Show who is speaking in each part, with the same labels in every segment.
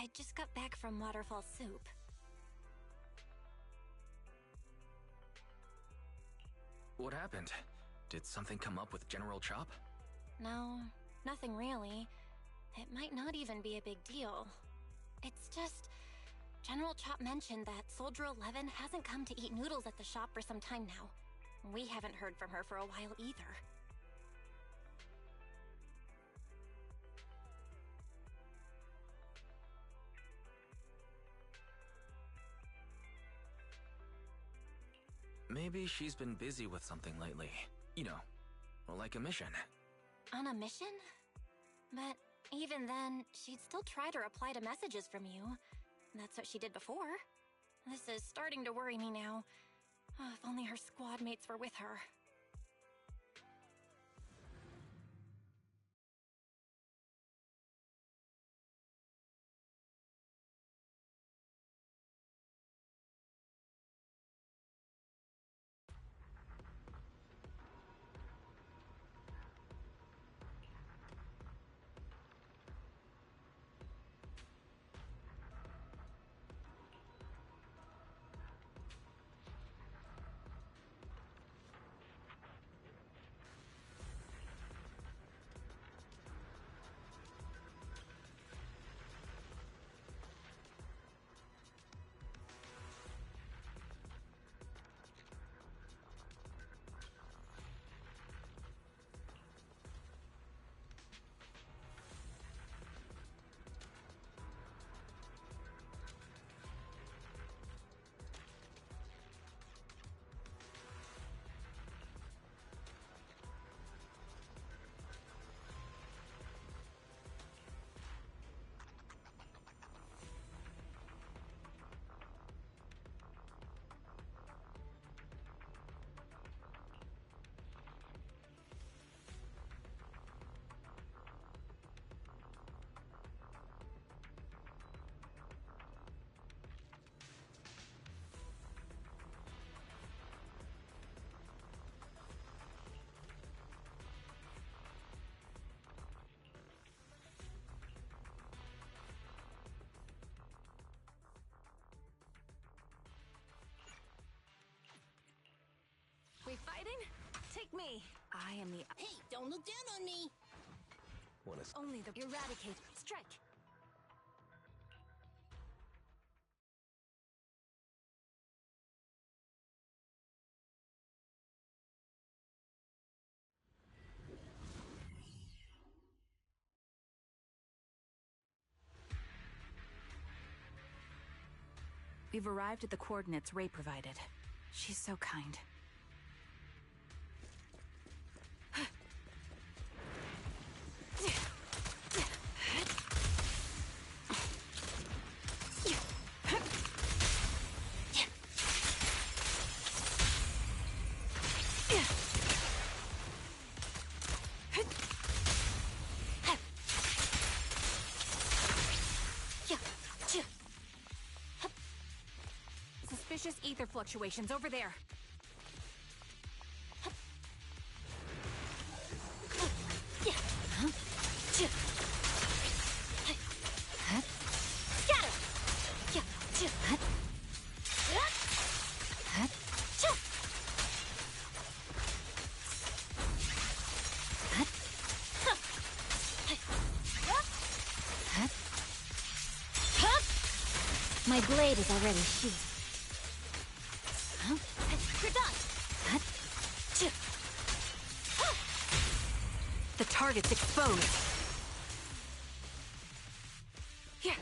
Speaker 1: I just got back from Waterfall Soup.
Speaker 2: What happened? Did something come up with General Chop?
Speaker 1: No, nothing really. It might not even be a big deal. It's just... General Chop mentioned that Soldier 11 hasn't come to eat noodles at the shop for some time now. We haven't heard from her for a while either.
Speaker 2: Maybe she's been busy with something lately. You know, like a mission.
Speaker 1: On a mission? But even then, she'd still try to reply to messages from you. That's what she did before. This is starting to worry me now. Oh, if only her squad mates were with her.
Speaker 3: We fighting? Take me. I am the...
Speaker 4: Hey, don't look down on me!
Speaker 3: Only the... Eradicate. Strike. We've arrived at the coordinates Ray provided. She's so kind. Suspicious ether fluctuations over there.
Speaker 4: My blade is already sheathed.
Speaker 1: You're done!
Speaker 3: The target's exposed. Yeah.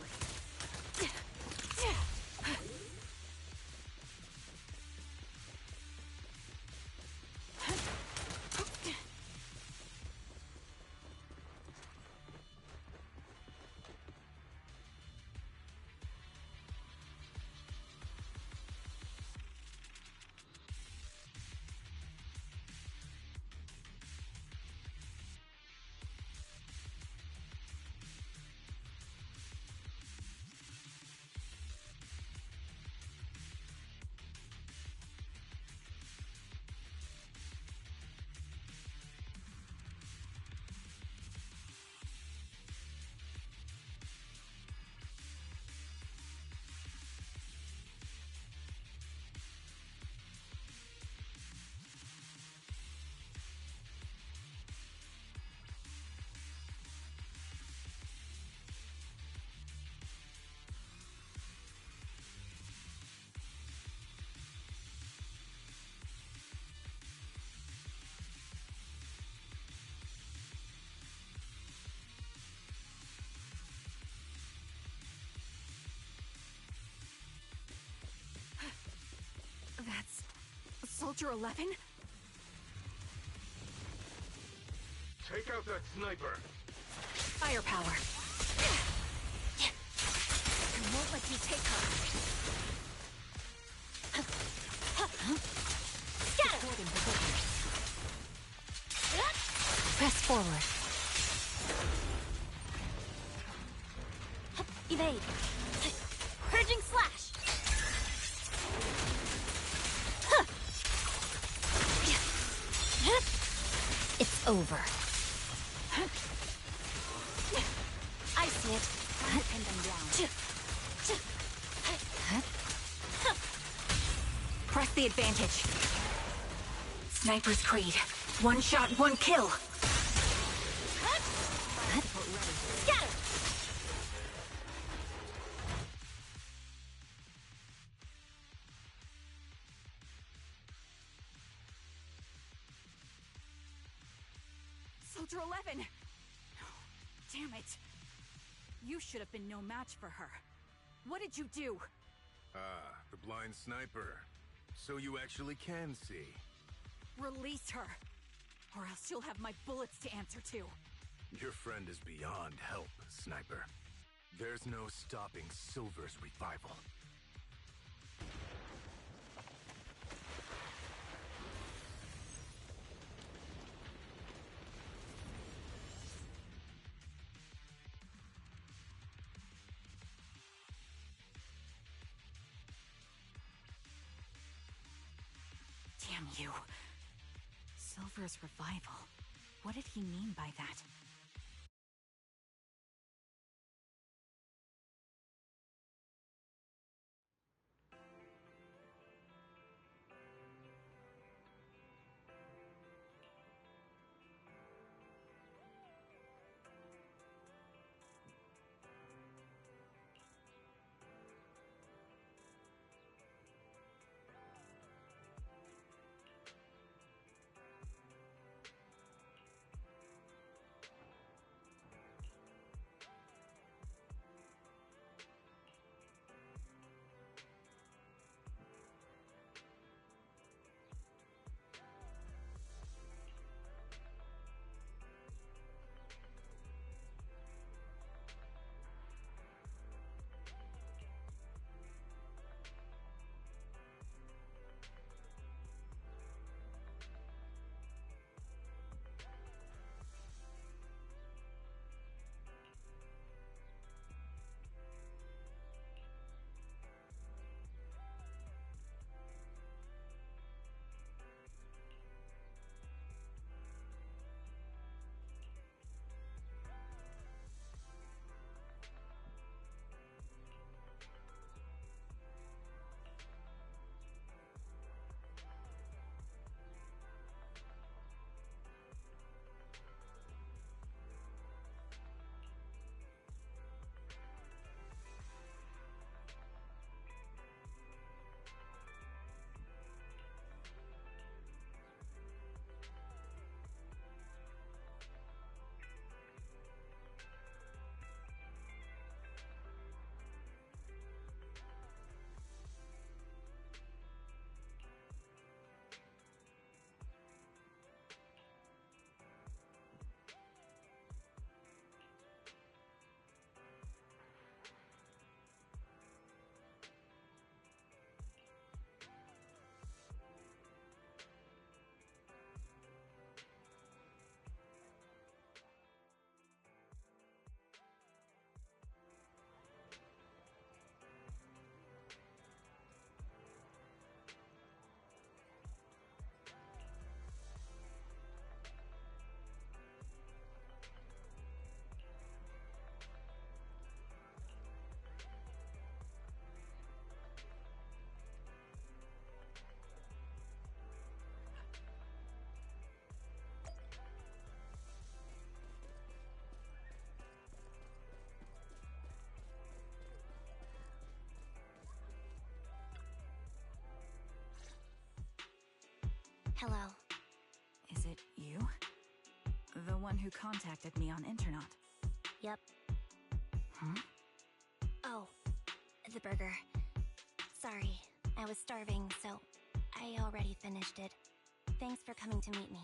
Speaker 3: Soldier 11?
Speaker 5: Take out that sniper.
Speaker 3: Firepower. I won't let you take her.
Speaker 1: Scatter!
Speaker 3: Press forward.
Speaker 1: Evade. Purging slash.
Speaker 4: It's over.
Speaker 1: I see it.
Speaker 3: Pin them down. Press the advantage. Sniper's Creed. One shot, one kill.
Speaker 1: Scatter!
Speaker 3: Soldier 11! Damn it. You should have been no match for her. What did you do?
Speaker 5: Ah, the blind sniper. So you actually can see.
Speaker 3: Release her. Or else you'll have my bullets to answer to.
Speaker 5: Your friend is beyond help, Sniper. There's no stopping Silver's revival.
Speaker 3: Damn you. Silver's revival. What did he mean by that?
Speaker 1: Hello.
Speaker 3: Is it you? The one who contacted me on Internet?
Speaker 1: Yep.
Speaker 3: Huh?
Speaker 1: Oh, the burger. Sorry, I was starving, so I already finished it. Thanks for coming to meet me.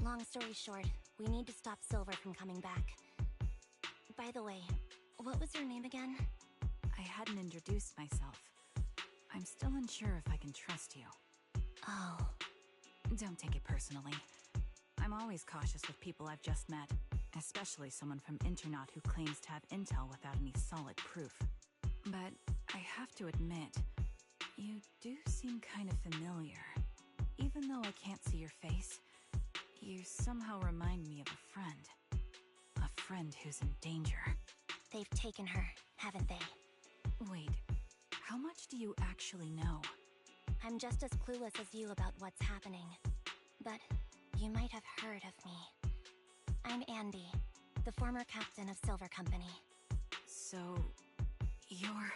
Speaker 1: Long story short, we need to stop Silver from coming back. By the way, what was your name again?
Speaker 3: I hadn't introduced myself. I'm still unsure if I can trust you.
Speaker 1: Oh.
Speaker 3: Don't take it personally. I'm always cautious with people I've just met, especially someone from Internaut who claims to have intel without any solid proof. But I have to admit, you do seem kind of familiar. Even though I can't see your face, you somehow remind me of a friend. A friend who's in danger.
Speaker 1: They've taken her, haven't they?
Speaker 3: Wait, how much do you actually know?
Speaker 1: I'm just as clueless as you about what's happening. But you might have heard of me. I'm Anby, the former captain of Silver Company.
Speaker 3: So, you're...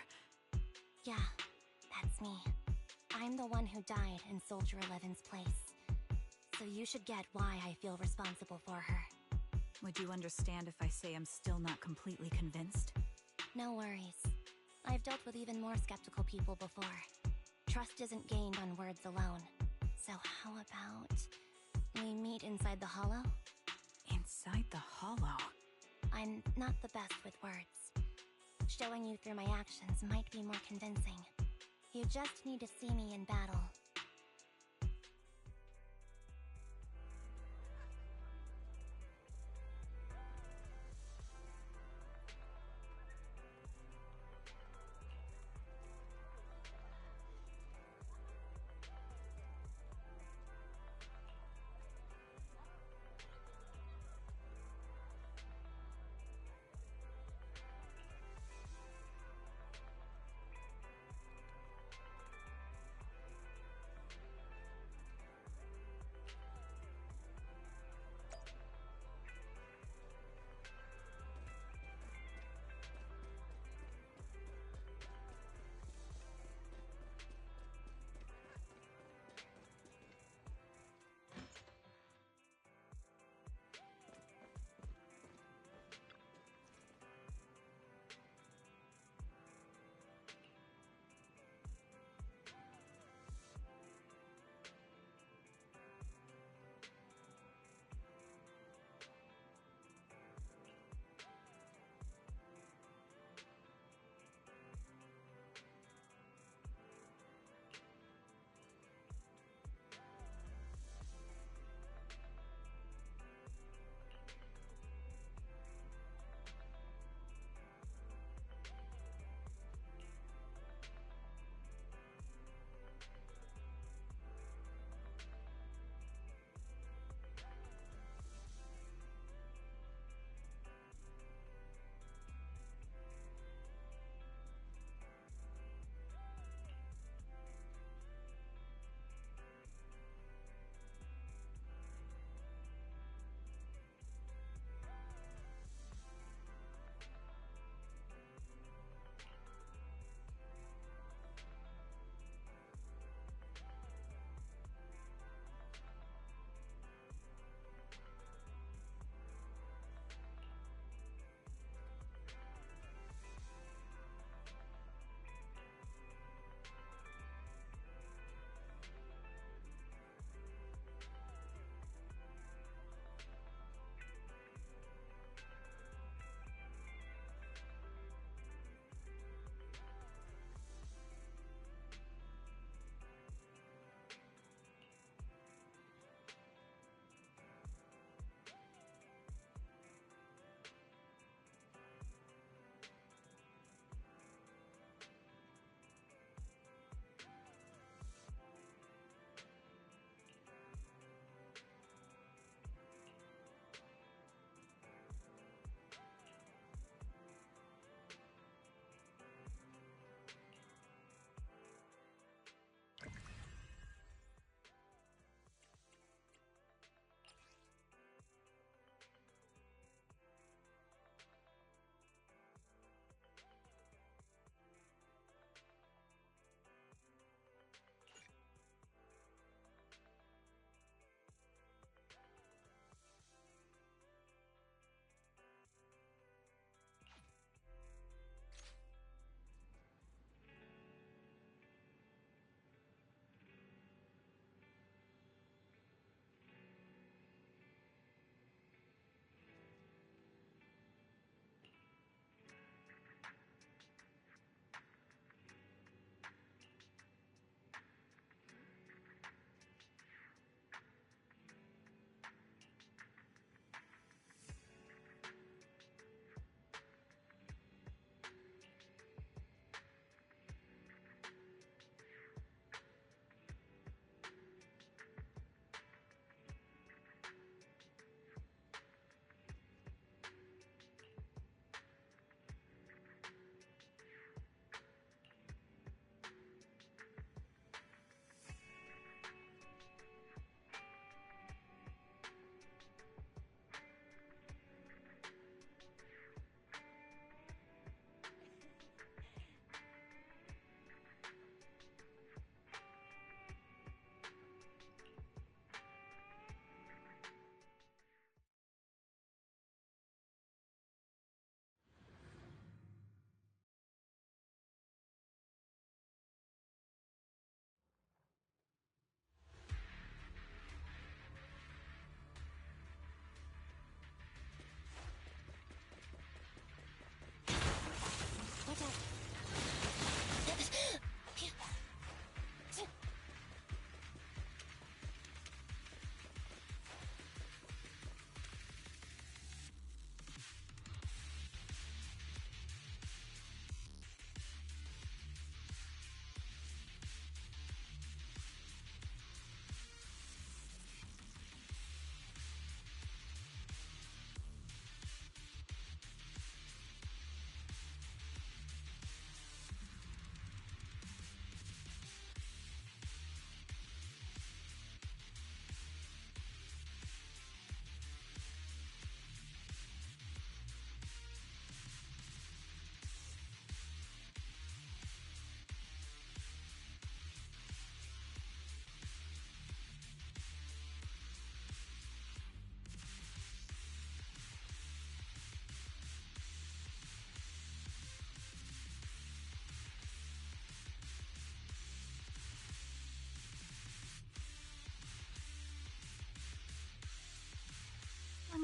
Speaker 1: Yeah, that's me. I'm the one who died in Soldier 11's place. So you should get why I feel responsible for her.
Speaker 3: Would you understand if I say I'm still not completely convinced?
Speaker 1: No worries. I've dealt with even more skeptical people before. Trust isn't gained on words alone. So how about we meet inside the hollow?
Speaker 3: Inside the hollow?
Speaker 1: I'm not the best with words. Showing you through my actions might be more convincing. You just need to see me in battle.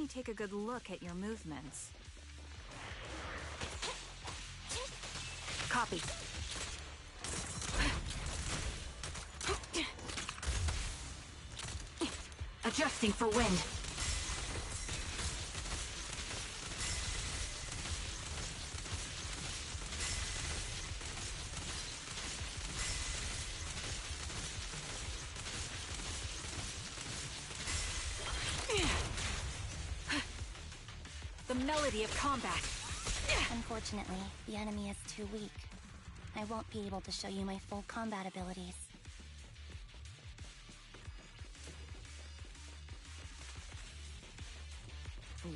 Speaker 3: take a good look at your movements. Copy. Adjusting for wind. The melody of combat.
Speaker 1: Unfortunately, the enemy is too weak. I won't be able to show you my full combat abilities.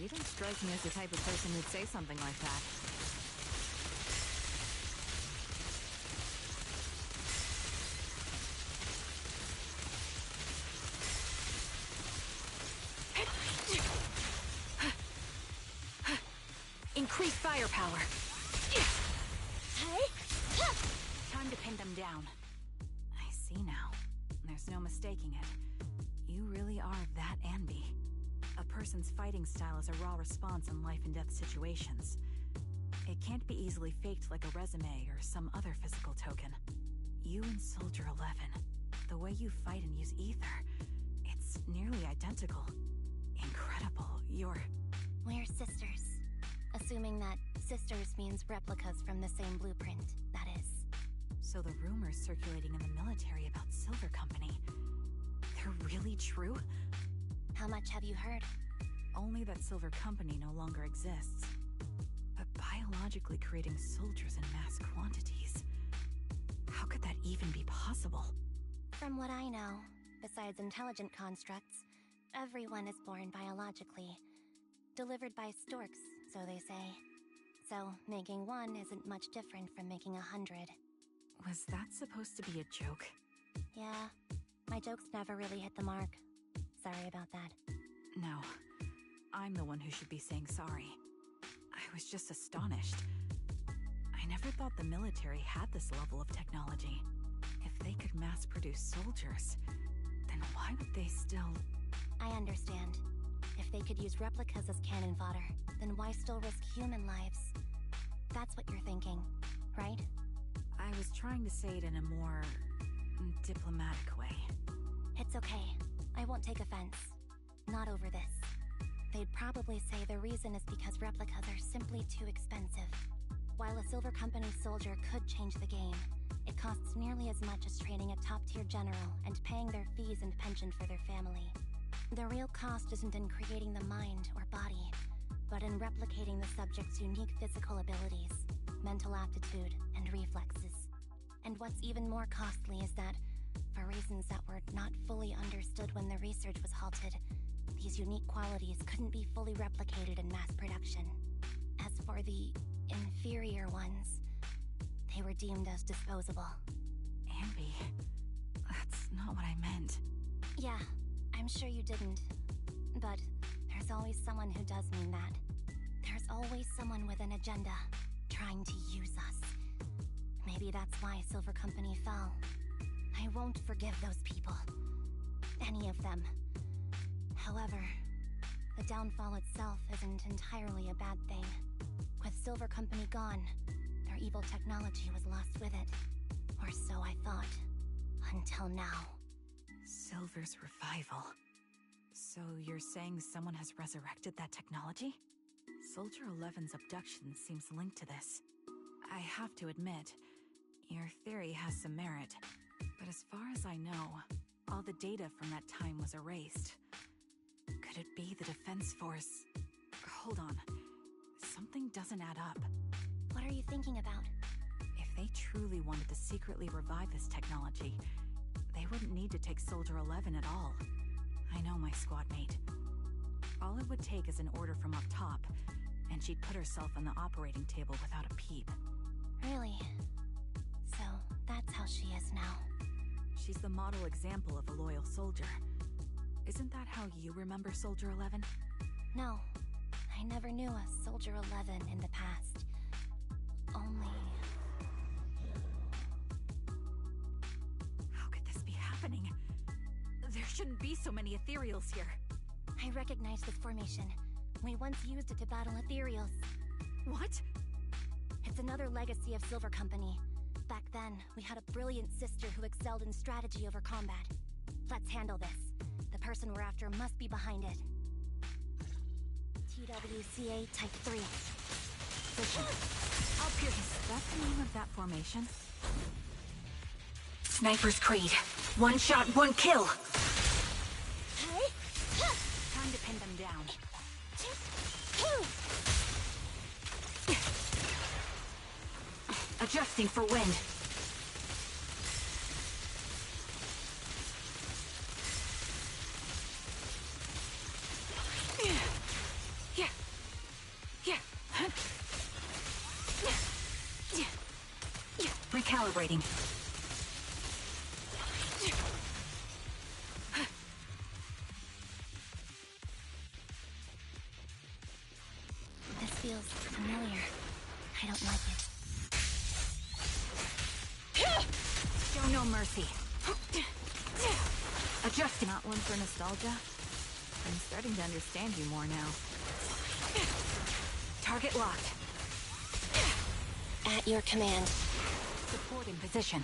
Speaker 3: You don't strike me as the type of person who'd say something like that. Increase firepower. Time to pin them down. I see now. There's no mistaking it. You really are that Anby. A person's fighting style is a raw response in life and death situations. It can't be easily faked like a resume or some other physical token. You and Soldier 11, the way you fight and use ether, it's nearly identical. Incredible.
Speaker 1: We're sisters. Assuming that sisters means replicas from the same blueprint, that is.
Speaker 3: So the rumors circulating in the military about Silver Company, they're really true?
Speaker 1: How much have you heard?
Speaker 3: Only that Silver Company no longer exists. But biologically creating soldiers in mass quantities, how could that even be possible?
Speaker 1: From what I know, besides intelligent constructs, everyone is born biologically. Delivered by storks, so they say. So, making one isn't much different from making 100.
Speaker 3: Was that supposed to be a joke?
Speaker 1: Yeah, my jokes never really hit the mark. Sorry about that.
Speaker 3: No, I'm the one who should be saying sorry. I was just astonished. I never thought the military had this level of technology. If they could mass-produce soldiers, then why would they still...
Speaker 1: I understand. If they could use replicas as cannon fodder, then why still risk human lives? That's what you're thinking, right?
Speaker 3: I was trying to say it in a more... diplomatic way.
Speaker 1: It's okay. I won't take offense. Not over this. They'd probably say the reason is because replicas are simply too expensive. While a Silver Company soldier could change the game, it costs nearly as much as training a top-tier general and paying their fees and pension for their family. The real cost isn't in creating the mind or body, but in replicating the subject's unique physical abilities, mental aptitude, and reflexes. And what's even more costly is that, for reasons that were not fully understood when the research was halted, these unique qualities couldn't be fully replicated in mass production. As for the inferior ones, they were deemed as disposable.
Speaker 3: Anby, that's not what I meant.
Speaker 1: Yeah, I'm sure you didn't. But there's always someone who does mean that. There's always someone with an agenda, trying to use us. Maybe that's why Silver Company fell. I won't forgive those people. Any of them. However, the downfall itself isn't entirely a bad thing. With Silver Company gone, their evil technology was lost with it. Or so I thought. Until now.
Speaker 3: Silver's revival. So you're saying someone has resurrected that technology? Soldier 11's abduction seems linked to this. I have to admit, your theory has some merit. But as far as I know, all the data from that time was erased. Could it be the Defense Force? Hold on. Something doesn't add up.
Speaker 1: What are you thinking about?
Speaker 3: If they truly wanted to secretly revive this technology, they wouldn't need to take Soldier 11 at all. I know my squad mate. All it would take is an order from up top, and she'd put herself on the operating table without a peep.
Speaker 1: Really? So, that's how she is now.
Speaker 3: She's the model example of a loyal soldier. Isn't that how you remember Soldier 11?
Speaker 1: No, I never knew a Soldier 11 in the past. Only...
Speaker 3: How could this be happening? There shouldn't be so many ethereals here.
Speaker 1: I recognize this formation. We once used it to battle ethereals.
Speaker 3: What?
Speaker 1: It's another legacy of Silver Company. Back then, we had a brilliant sister who excelled in strategy over combat. Let's handle this. The person we're after must be behind it. TWCA Type 3.
Speaker 3: I'll pierce. That's the name of that formation? Sniper's Creed. One shot, one kill. Time to pin them down. Adjusting for wind. Recalibrating.
Speaker 1: This feels familiar. I don't like it.
Speaker 3: Show no mercy. Adjusting. Not one for nostalgia. I'm starting to understand you more now. Target locked.
Speaker 1: At your command.
Speaker 3: Supporting position.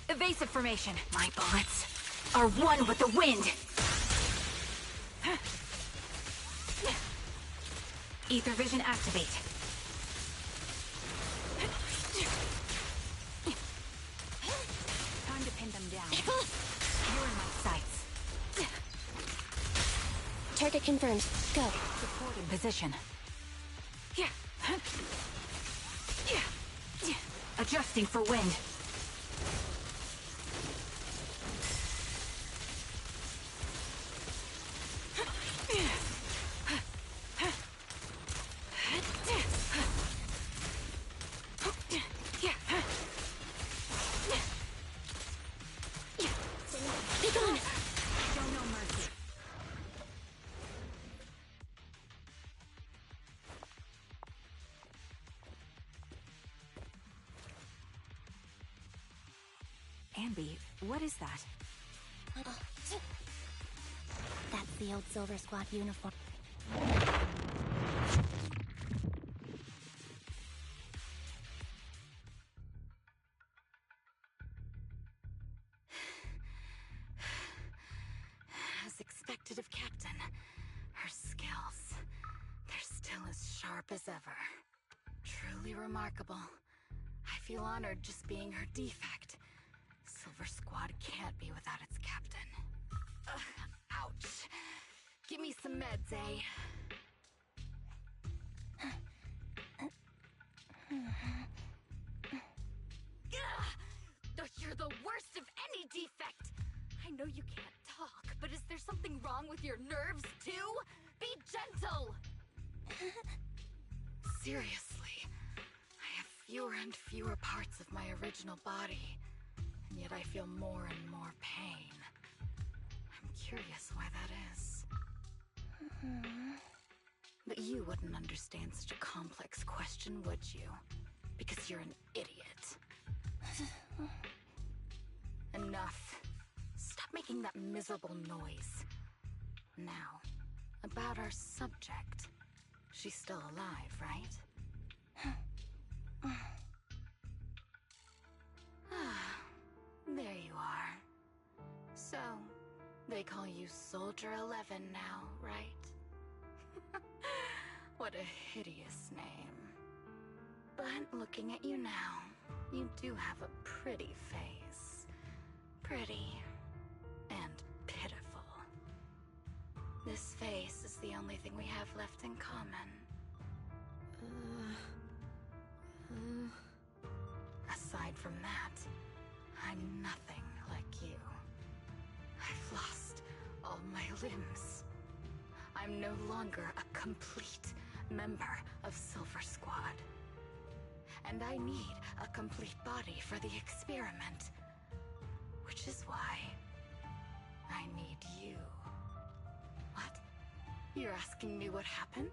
Speaker 3: Evasive formation. My bullets are one with the wind. Ether vision activate. Time to pin them down. You're in my sights.
Speaker 1: Target confirmed. Go.
Speaker 3: Supporting position. Adjusting for wind. Anby, what is that?
Speaker 1: That's the old Silver Squad uniform.
Speaker 3: As expected of Captain, her skills, they're still as sharp as ever. Truly remarkable. I feel honored just being her defect. Silver Squad can't be without its captain. Ouch. Give me some meds, eh? You're the worst of any defect! I know you can't talk, but is there something wrong with your nerves, too? Be gentle! Seriously, I have fewer and fewer parts of my original body, and yet I feel more and more pain. I'm curious why that is. But you wouldn't understand such a complex question, would you? Because you're an idiot. Enough. Stop making that miserable noise. Now, about our subject. She's still alive, right? There you are. So, they call you Soldier 11 now, right? What a hideous name. But looking at you now, you do have a pretty face. Pretty and pitiful. This face is the only thing we have left in common. Aside from that, I'm nothing like you. I've lost all my limbs. I'm no longer a complete member of Silver Squad. And I need a complete body for the experiment. Which is why I need you. What? You're asking me what happened?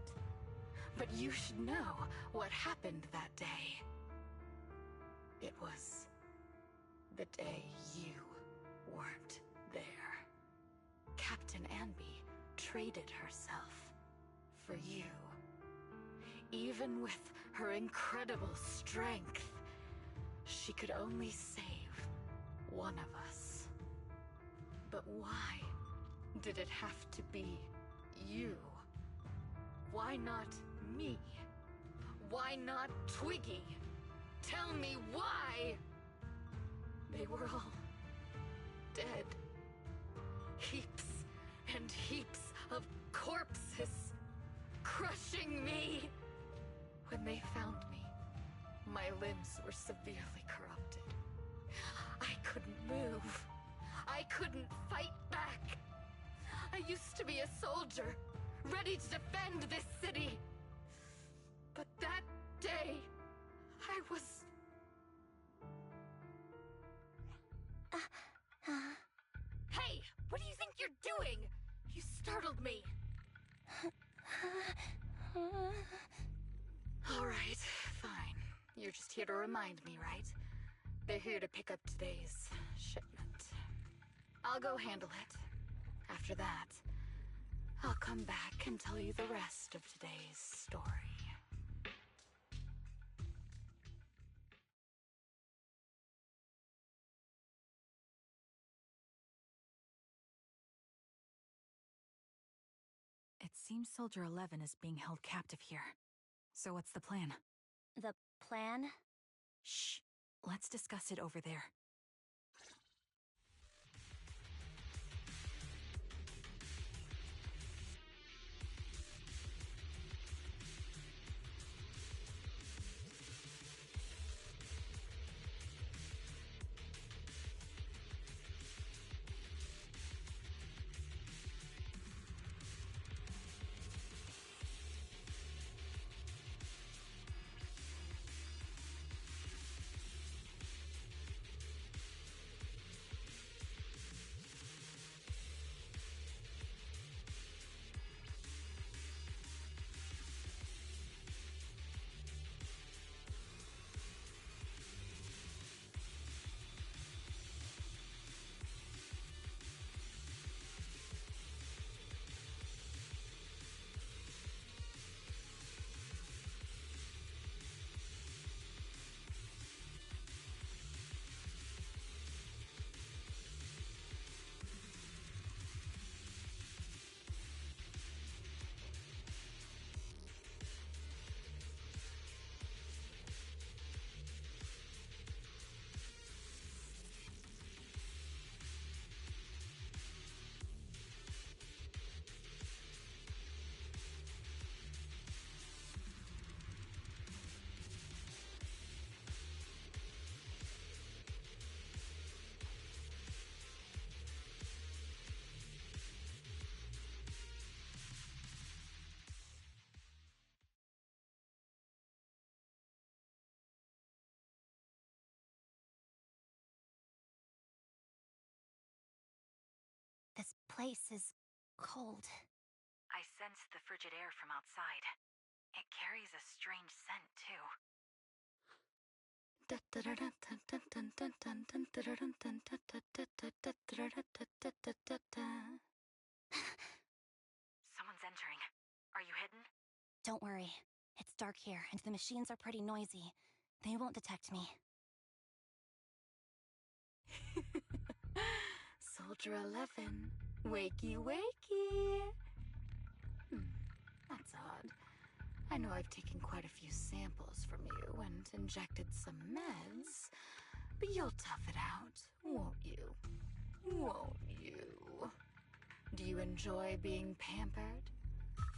Speaker 3: But you should know what happened that day. It was the day you weren't there. Captain Anby traded herself for you. Even with her incredible strength, she could only save one of us. But why did it have to be you? Why not me? Why not Twiggy? Tell me why! They were all dead. Heaps and heaps of corpses crushing me. When they found me, my limbs were severely corrupted. I couldn't move. I couldn't fight back. I used to be a soldier, ready to defend this city. But that day, I was... Hey, what do you think you're doing? You startled me. All right, fine. You're just here to remind me, right? They're here to pick up today's shipment. I'll go handle it. After that, I'll come back and tell you the rest of today's story. It seems Soldier 11 is being held captive here. So what's the plan?
Speaker 1: The plan?
Speaker 3: Shh. Let's discuss it over there.
Speaker 1: This place is cold.
Speaker 3: I sense the frigid air from outside. It carries a strange scent, too. Someone's entering. Are you hidden?
Speaker 1: Don't worry. It's dark here, and the machines are pretty noisy. They won't detect me.
Speaker 3: Soldier 11, wakey wakey. That's odd. I know I've taken quite a few samples from you and injected some meds, but you'll tough it out, won't you? Won't you? Do you enjoy being pampered?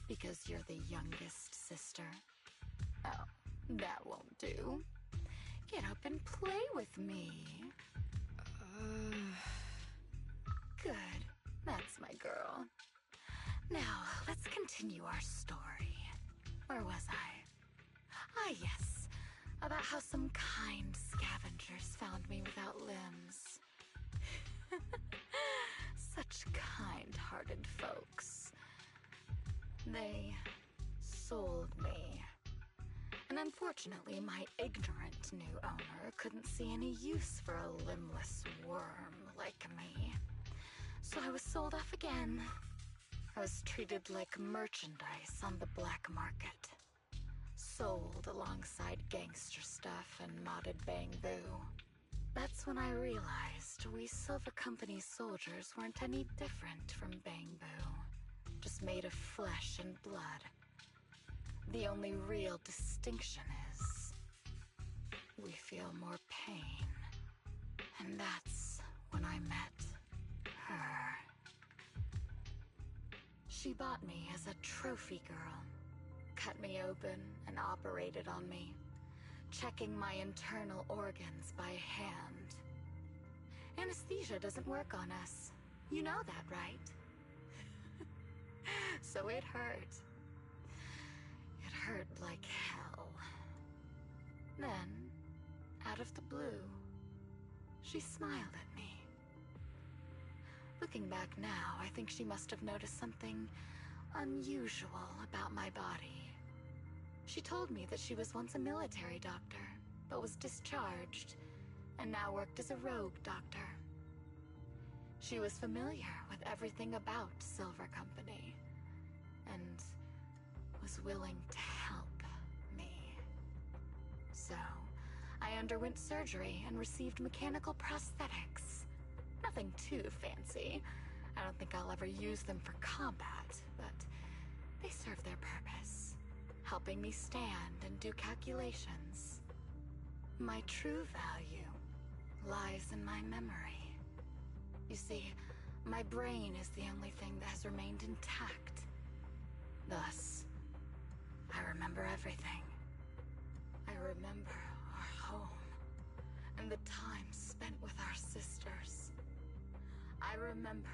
Speaker 3: Because you're the youngest sister? Oh, that won't do. Get up and play with me. Good. That's my girl. Now, let's continue our story. Where was I? Ah, yes. About how some kind scavengers found me without limbs. Such kind-hearted folks. They sold me unfortunately, my ignorant new owner couldn't see any use for a limbless worm like me. So I was sold off again. I was treated like merchandise on the black market. Sold alongside gangster stuff and modded bamboo. That's when I realized we Silver Company soldiers weren't any different from bamboo. Just made of flesh and blood. The only real distinction is we feel more pain. And that's when I met her. She bought me as a trophy girl. Cut me open and operated on me, checking my internal organs by hand. Anesthesia doesn't work on us. You know that, right? So it hurt. It hurt like hell. Then, out of the blue, she smiled at me. Looking back now, I think she must have noticed something unusual about my body. She told me that she was once a military doctor, but was discharged, and now worked as a rogue doctor. She was familiar with everything about Silver Company, and was willing to help me. So, I underwent surgery and received mechanical prosthetics. Nothing too fancy. I don't think I'll ever use them for combat, but they serve their purpose, helping me stand and do calculations. My true value lies in my memory. You see, my brain is the only thing that has remained intact. Thus, I remember everything. I remember our home, and the time spent with our sisters. I remember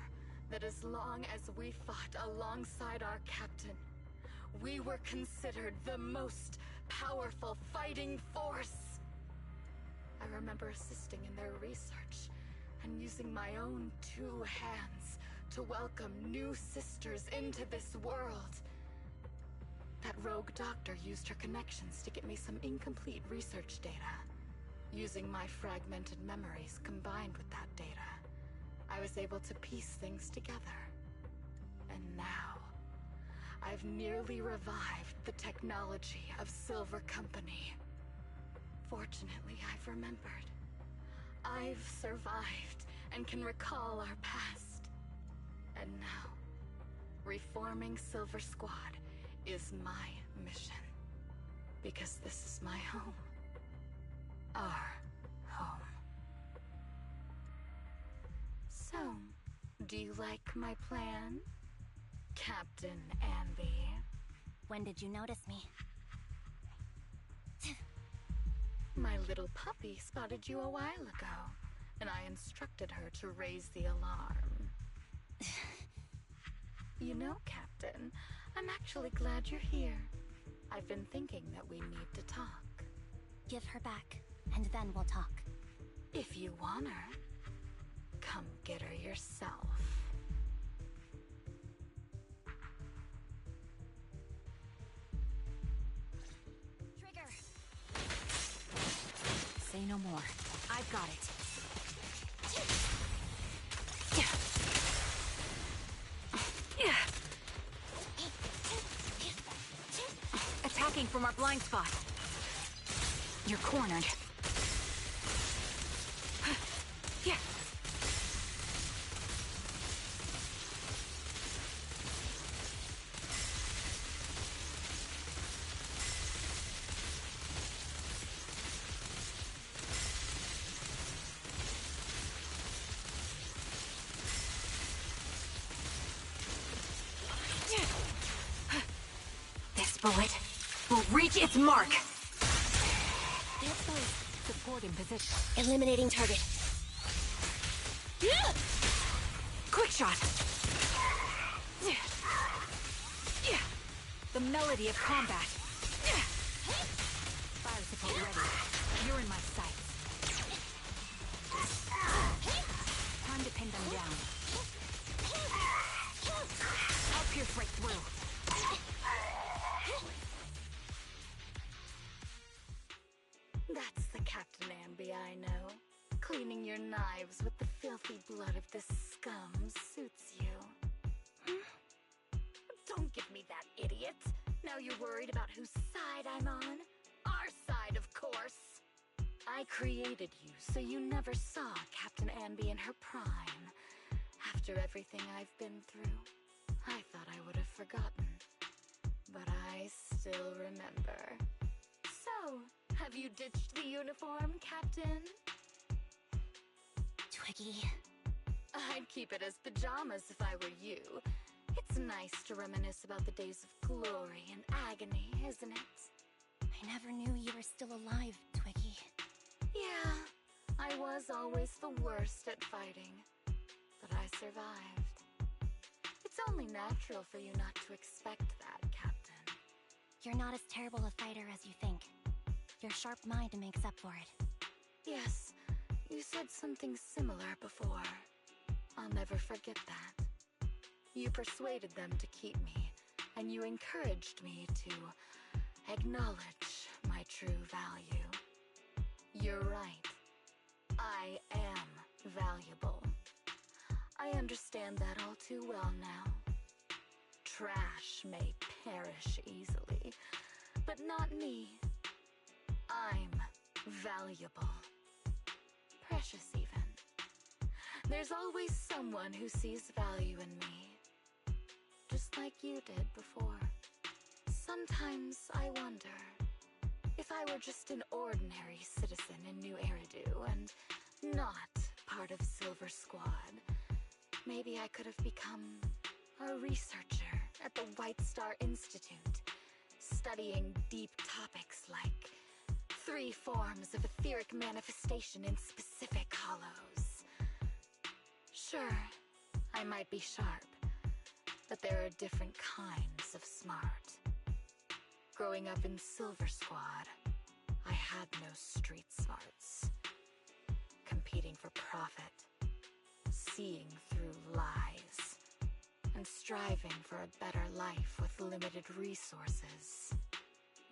Speaker 3: that as long as we fought alongside our captain, we were considered the most powerful fighting force. I remember assisting in their research and using my own 2 hands to welcome new sisters into this world. That rogue doctor used her connections to get me some incomplete research data. Using my fragmented memories combined with that data, I was able to piece things together. And now, I've nearly revived the technology of Silver Company. Fortunately, I've remembered. I've survived and can recall our past. And now, reforming Silver Squad is my mission. Because this is my home. Our home. So, do you like my plan, Captain Anby?
Speaker 1: When did you notice me?
Speaker 3: My little puppy spotted you a while ago, and I instructed her to raise the alarm. You know, Captain, I'm actually glad you're here. I've been thinking that we need to talk.
Speaker 1: Give her back, and then we'll talk.
Speaker 3: If you want her, come get her yourself.
Speaker 1: Trigger!
Speaker 3: Say no more. I've got it. Attacking from our blind spot. You're cornered. Yeah. This bullet will reach its mark. Support in position.
Speaker 1: Eliminating target.
Speaker 3: Quick shot. The melody of combat. Fire support ready. You're in my sights. Time to pin them down. I'll pierce right through.
Speaker 6: the Captain Anby I know. Cleaning your knives with the filthy blood of this scum suits you. Don't give me that, idiot. Now you're worried about whose side I'm on? Our side, of course. I created you so you never saw Captain Anby in her prime. After everything I've been through, I thought I would have forgotten. But I still remember. So, have you ditched the uniform, Captain?
Speaker 1: Twiggy.
Speaker 6: I'd keep it as pajamas if I were you. It's nice to reminisce about the days of glory and agony, isn't it?
Speaker 1: I never knew you were still alive, Twiggy.
Speaker 6: Yeah, I was always the worst at fighting. But I survived. It's only natural for you not to expect that, Captain.
Speaker 1: You're not as terrible a fighter as you think. Your sharp mind makes up for it.
Speaker 6: Yes, you said something similar before. I'll never forget that. You persuaded them to keep me, and you encouraged me to acknowledge my true value. You're right. I am valuable. I understand that all too well now. Trash may perish easily, but not me. I'm valuable. Precious, even. There's always someone who sees value in me. Just like you did before. Sometimes I wonder if I were just an ordinary citizen in New Eridu and not part of Silver Squad, maybe I could have become a researcher at the White Star Institute, studying deep topics like 3 forms of etheric manifestation in specific hollows. Sure, I might be sharp, but there are different kinds of smart. Growing up in Silver Squad, I had no street smarts. Competing for profit, seeing through lies, and striving for a better life with limited resources.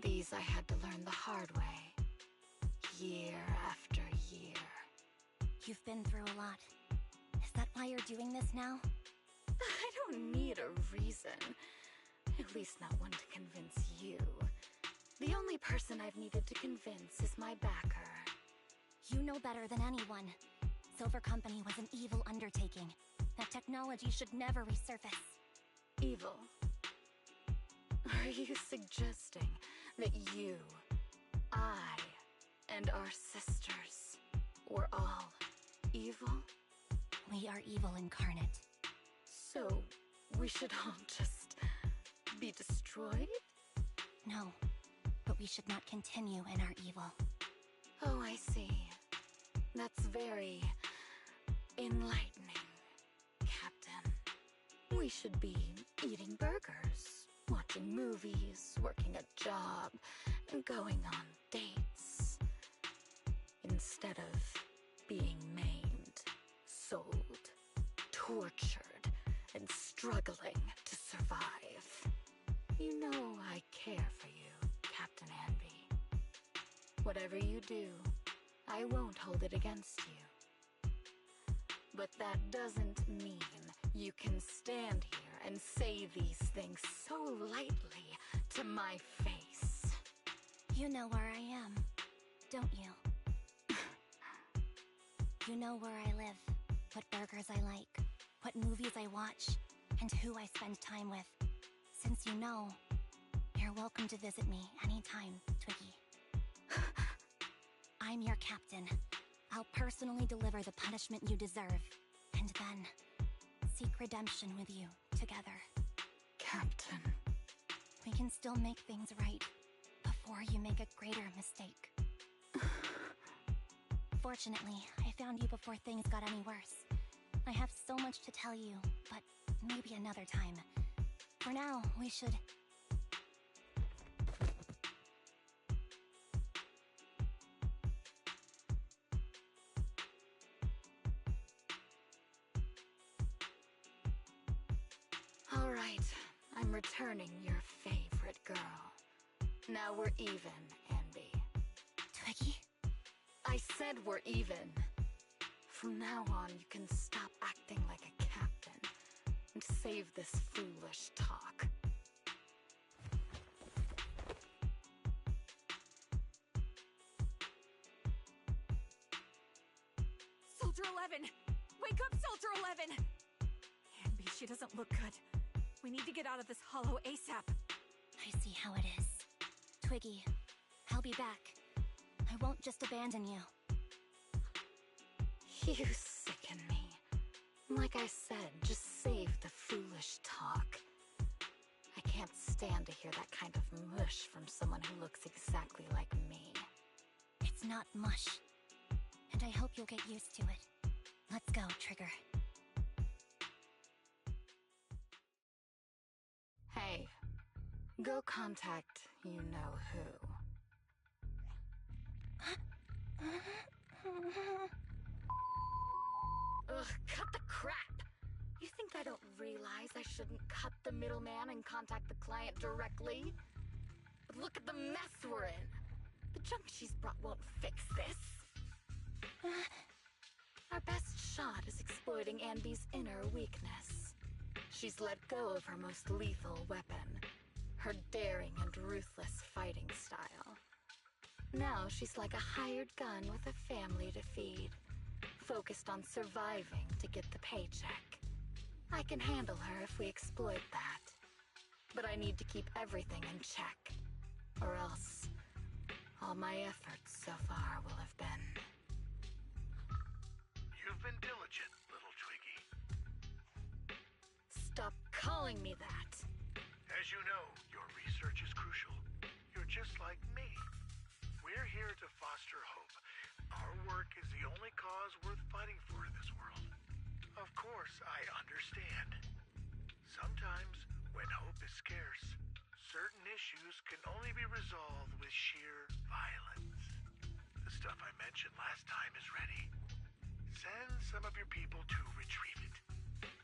Speaker 6: These I had to learn the hard way, year after year.
Speaker 1: You've been through a lot. Is that why you're doing this now?
Speaker 6: I don't need a reason. At least not one to convince you. The only person I've needed to convince is my backer.
Speaker 1: You know better than anyone. Silver Company was an evil undertaking. That technology should never resurface.
Speaker 6: Evil? Are you suggesting that you, I, and our sisters were all evil?
Speaker 1: We are evil incarnate.
Speaker 6: So, we should all just be destroyed?
Speaker 1: No, but we should not continue in our evil.
Speaker 6: Oh, I see. That's very enlightening, Captain. We should be eating burgers, watching movies, working a job, and going on dates. Instead of being maimed, sold, tortured, and struggling to survive. You know I care for you, Captain Anby. Whatever you do, I won't hold it against you. But that doesn't mean you can stand here and say these things so lightly to my face.
Speaker 1: You know where I am, don't you? You know where I live, what burgers I like, what movies I watch, and who I spend time with. Since you know, you're welcome to visit me anytime, Twiggy. I'm your captain. I'll personally deliver the punishment you deserve, and then seek redemption with you together.
Speaker 6: Captain.
Speaker 1: We can still make things right before you make a greater mistake. Fortunately, I found you before things got any worse. I have so much to tell you, but maybe another time. For now, we should...
Speaker 6: All right, I'm returning your favorite girl. Now we're even, Anby.
Speaker 1: Twiggy?
Speaker 6: I said we're even. From now on, you can stop acting like a captain and save this foolish talk.
Speaker 3: Soldier 11! Wake up, Soldier 11! Anby, she doesn't look good. We need to get out of this hollow ASAP.
Speaker 1: I see how it is. Twiggy, I'll be back. I won't just abandon you.
Speaker 6: You sicken me. Like I said, just save the foolish talk. I can't stand to hear that kind of mush from someone who looks exactly like me.
Speaker 1: It's not mush. And I hope you'll get used to it. Let's go, Trigger.
Speaker 6: Hey, go contact you-know-who. Ugh, cut the crap! You think I don't realize I shouldn't cut the middleman and contact the client directly? But look at the mess we're in! The junk she's brought won't fix this. Our best shot is exploiting Anby's inner weakness. She's let go of her most lethal weapon, her daring and ruthless fighting style. Now she's like a hired gun with a family to feed, focused on surviving to get the paycheck. I can handle her if we exploit that. But I need to keep everything in check, or else all my efforts so far will have been...
Speaker 5: You've been diligent, little Twiggy.
Speaker 6: Stop calling me that!
Speaker 5: As you know, your research is crucial. You're just like me. We're here to foster hope. Our work is the only cause worth fighting for in this world. Of course, I understand. Sometimes, when hope is scarce, certain issues can only be resolved with sheer violence. The stuff I mentioned last time is ready. Send some of your people to retrieve it.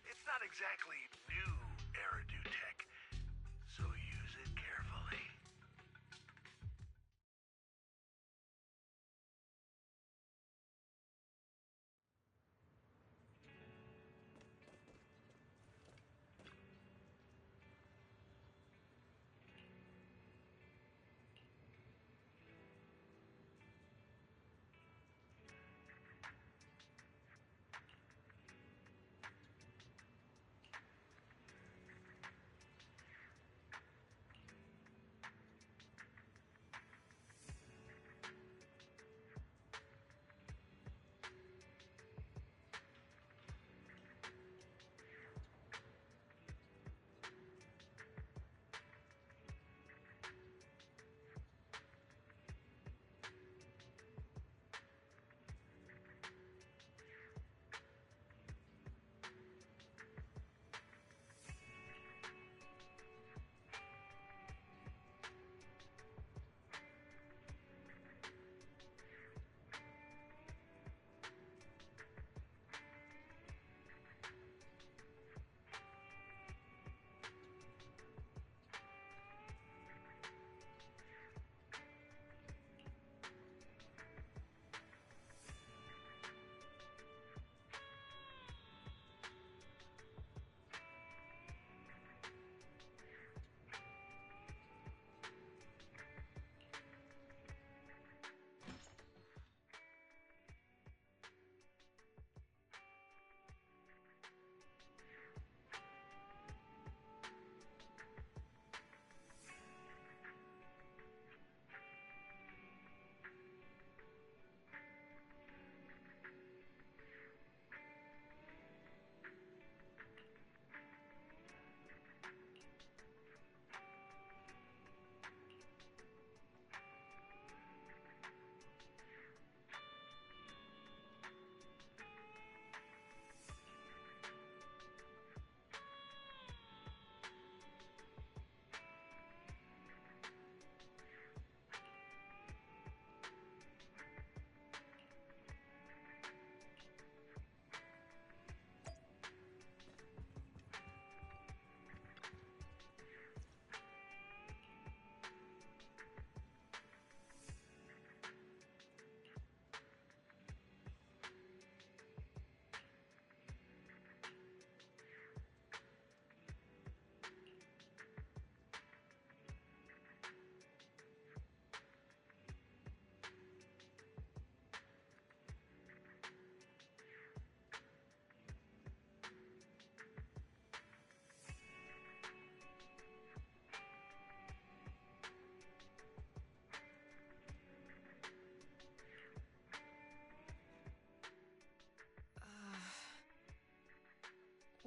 Speaker 5: It's not exactly new Eridu tech, so use it carefully.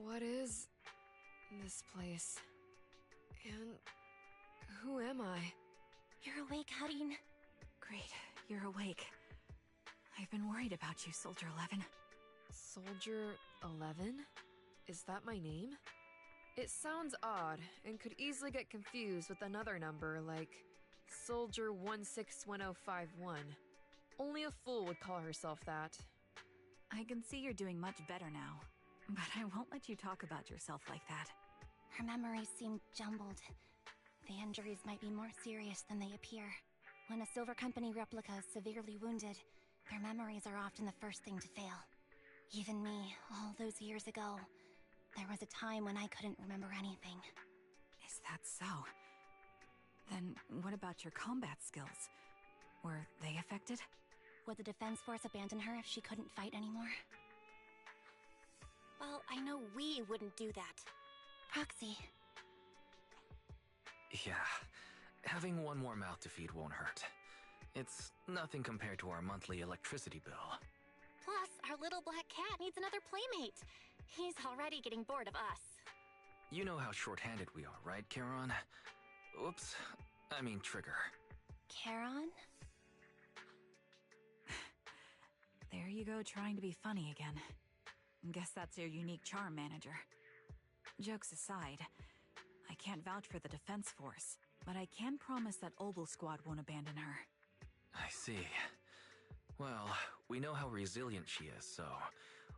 Speaker 7: What is this place? And who am I?
Speaker 1: You're awake, Harin.
Speaker 3: Great, you're awake. I've been worried about you, Soldier 11.
Speaker 7: Soldier 11? Is that my name? It sounds odd and could easily get confused with another number like Soldier 161051. Only a fool would call herself that.
Speaker 3: I can see you're doing much better now, but I won't let you talk about yourself like that.
Speaker 1: Her memories seem jumbled. The injuries might be more serious than they appear. When a Silver Company replica is severely wounded, their memories are often the first thing to fail. Even me, all those years ago, there was a time when I couldn't remember anything.
Speaker 3: Is that so? Then what about your combat skills? Were they affected?
Speaker 1: Would the Defense Force abandon her if she couldn't fight anymore? Well, I know we wouldn't do that. Proxy.
Speaker 2: Yeah, having one more mouth to feed won't hurt. It's nothing compared to our monthly electricity bill.
Speaker 1: Plus, our little black cat needs another playmate. He's already getting bored of us.
Speaker 2: You know how short-handed we are, right, Charon? Oops, I mean Trigger.
Speaker 1: Charon?
Speaker 3: There you go, trying to be funny again. Guess that's your unique charm, Manager. Jokes aside, I can't vouch for the Defense Force, but I can promise that Obel Squad won't abandon her.
Speaker 2: I see. Well, we know how resilient she is, so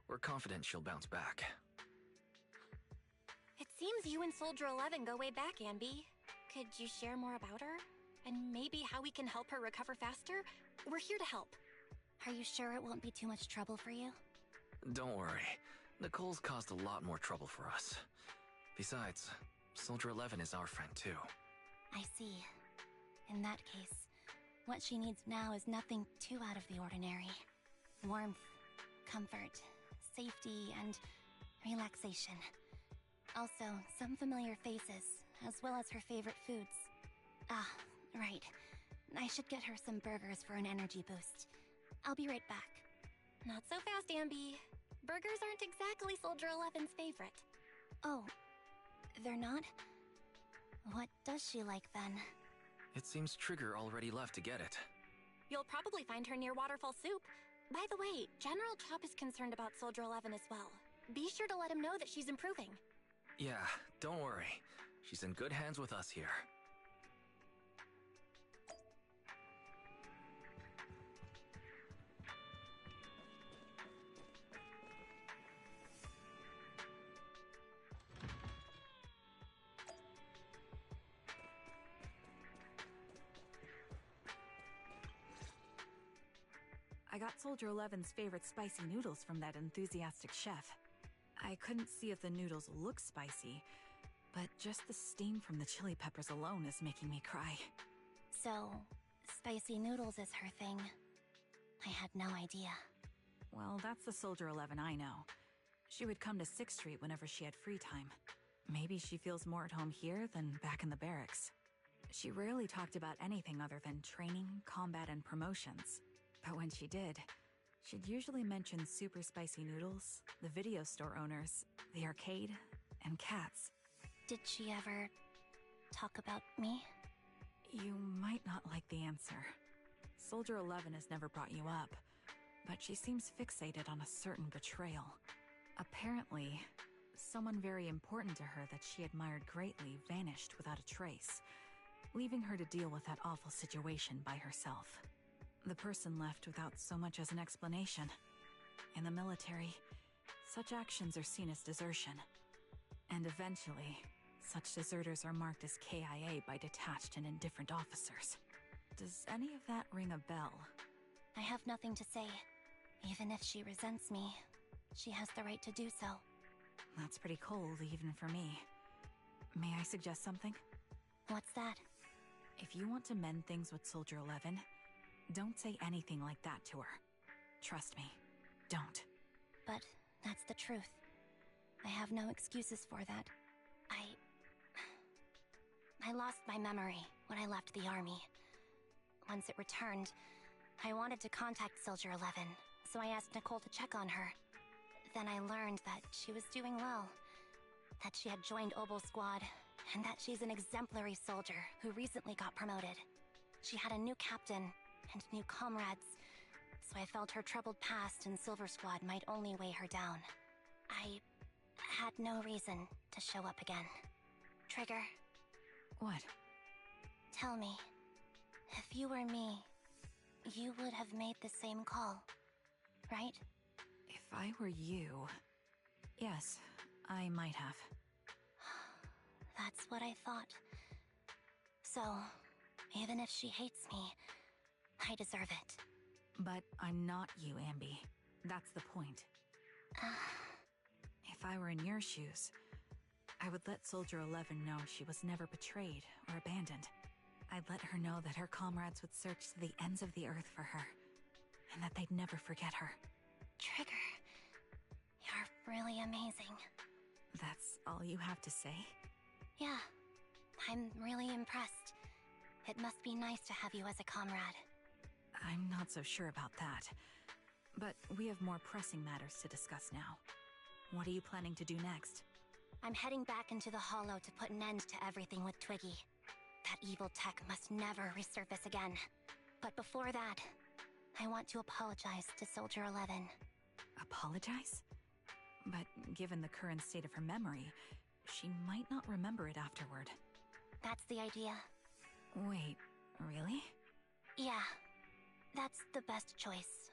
Speaker 2: we're confident she'll bounce back.
Speaker 1: It seems you and Soldier 11 go way back, Anby. Could you share more about her? And maybe how we can help her recover faster? We're here to help. Are you sure it won't be too much trouble for you?
Speaker 2: Don't worry. Nicole's caused a lot more trouble for us. Besides, Soldier 11 is our friend too.
Speaker 1: I see. In that case, what she needs now is nothing too out of the ordinary. Warmth, comfort, safety, and relaxation. Also, some familiar faces, as well as her favorite foods. Ah, right. I should get her some burgers for an energy boost. I'll be right back. Not so fast, Anby. Burgers aren't exactly Soldier 11's favorite. Oh, they're not? What does she like then?
Speaker 2: It seems Trigger already left to get it.
Speaker 1: You'll probably find her near Waterfall Soup. By the way, General Chop is concerned about Soldier 11 as well. Be sure to let him know that she's improving.
Speaker 2: Yeah, don't worry. She's in good hands with us here.
Speaker 3: I got Soldier 11's favorite spicy noodles from that enthusiastic chef. I couldn't see if the noodles look spicy, but just the steam from the chili peppers alone is making me cry.
Speaker 1: So, spicy noodles is her thing. I had no idea.
Speaker 3: Well, that's the Soldier 11 I know. She would come to 6th Street whenever she had free time. Maybe she feels more at home here than back in the barracks. She rarely talked about anything other than training, combat, and promotions. But when she did, she'd usually mention super spicy noodles, the video store owners, the arcade, and cats.
Speaker 1: Did she ever talk about me?
Speaker 3: You might not like the answer. Soldier 11 has never brought you up, but she seems fixated on a certain betrayal. Apparently, someone very important to her that she admired greatly vanished without a trace, leaving her to deal with that awful situation by herself. The person left without so much as an explanation. In the military, such actions are seen as desertion. And eventually, such deserters are marked as KIA by detached and indifferent officers. Does any of that ring a bell?
Speaker 1: I have nothing to say. Even if she resents me, she has the right to do so.
Speaker 3: That's pretty cold, even for me. May I suggest something?
Speaker 1: What's that?
Speaker 3: If you want to mend things with Soldier 11, don't say anything like that to her. Trust me, don't.
Speaker 1: But that's the truth. I have no excuses for that. I lost my memory when I left the army. Once it returned, I wanted to contact Soldier 11, so I asked Nicole to check on her. Then I learned that she was doing well, that she had joined Obel Squad, and that she's an exemplary soldier who recently got promoted. She had a new captain and new comrades, so I felt her troubled past in Silver Squad might only weigh her down. I had no reason to show up again. Trigger,
Speaker 3: What?
Speaker 1: tell me, if you were me, you would have made the same call, right?
Speaker 3: If I were you... Yes, I might have.
Speaker 1: That's what I thought. So, even if she hates me, I deserve it.
Speaker 3: But I'm not you, Anby. That's the point. If I were in your shoes, I would let Soldier 11 know she was never betrayed or abandoned. I'd let her know that her comrades would search to the ends of the earth for her, and that they'd never forget her.
Speaker 1: Trigger, you're really amazing.
Speaker 3: That's all you have to say?
Speaker 1: Yeah, I'm really impressed. It must be nice to have you as a comrade.
Speaker 3: I'm not so sure about that. But we have more pressing matters to discuss now. What are you planning to do next?
Speaker 1: I'm heading back into the Hollow to put an end to everything with Twiggy. That evil tech must never resurface again. But before that, I want to apologize to Soldier 11.
Speaker 3: Apologize? But given the current state of her memory, she might not remember it afterward.
Speaker 1: That's the idea.
Speaker 3: Wait, really?
Speaker 1: Yeah, that's the best choice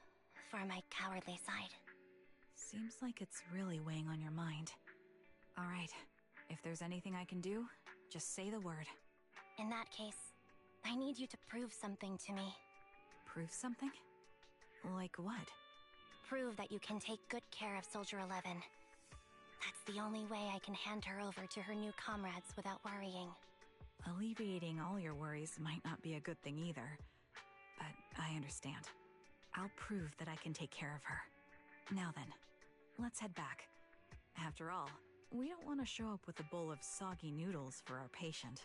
Speaker 1: for my cowardly side.
Speaker 3: Seems like it's really weighing on your mind. All right, if there's anything I can do, just say the word.
Speaker 1: In that case, I need you to prove something to me.
Speaker 3: Prove something? Like what?
Speaker 1: Prove that you can take good care of Soldier 11. That's the only way I can hand her over to her new comrades without worrying.
Speaker 3: Alleviating all your worries might not be a good thing either. But I understand. I'll prove that I can take care of her. Now then, let's head back. After all, we don't want to show up with a bowl of soggy noodles for our patient.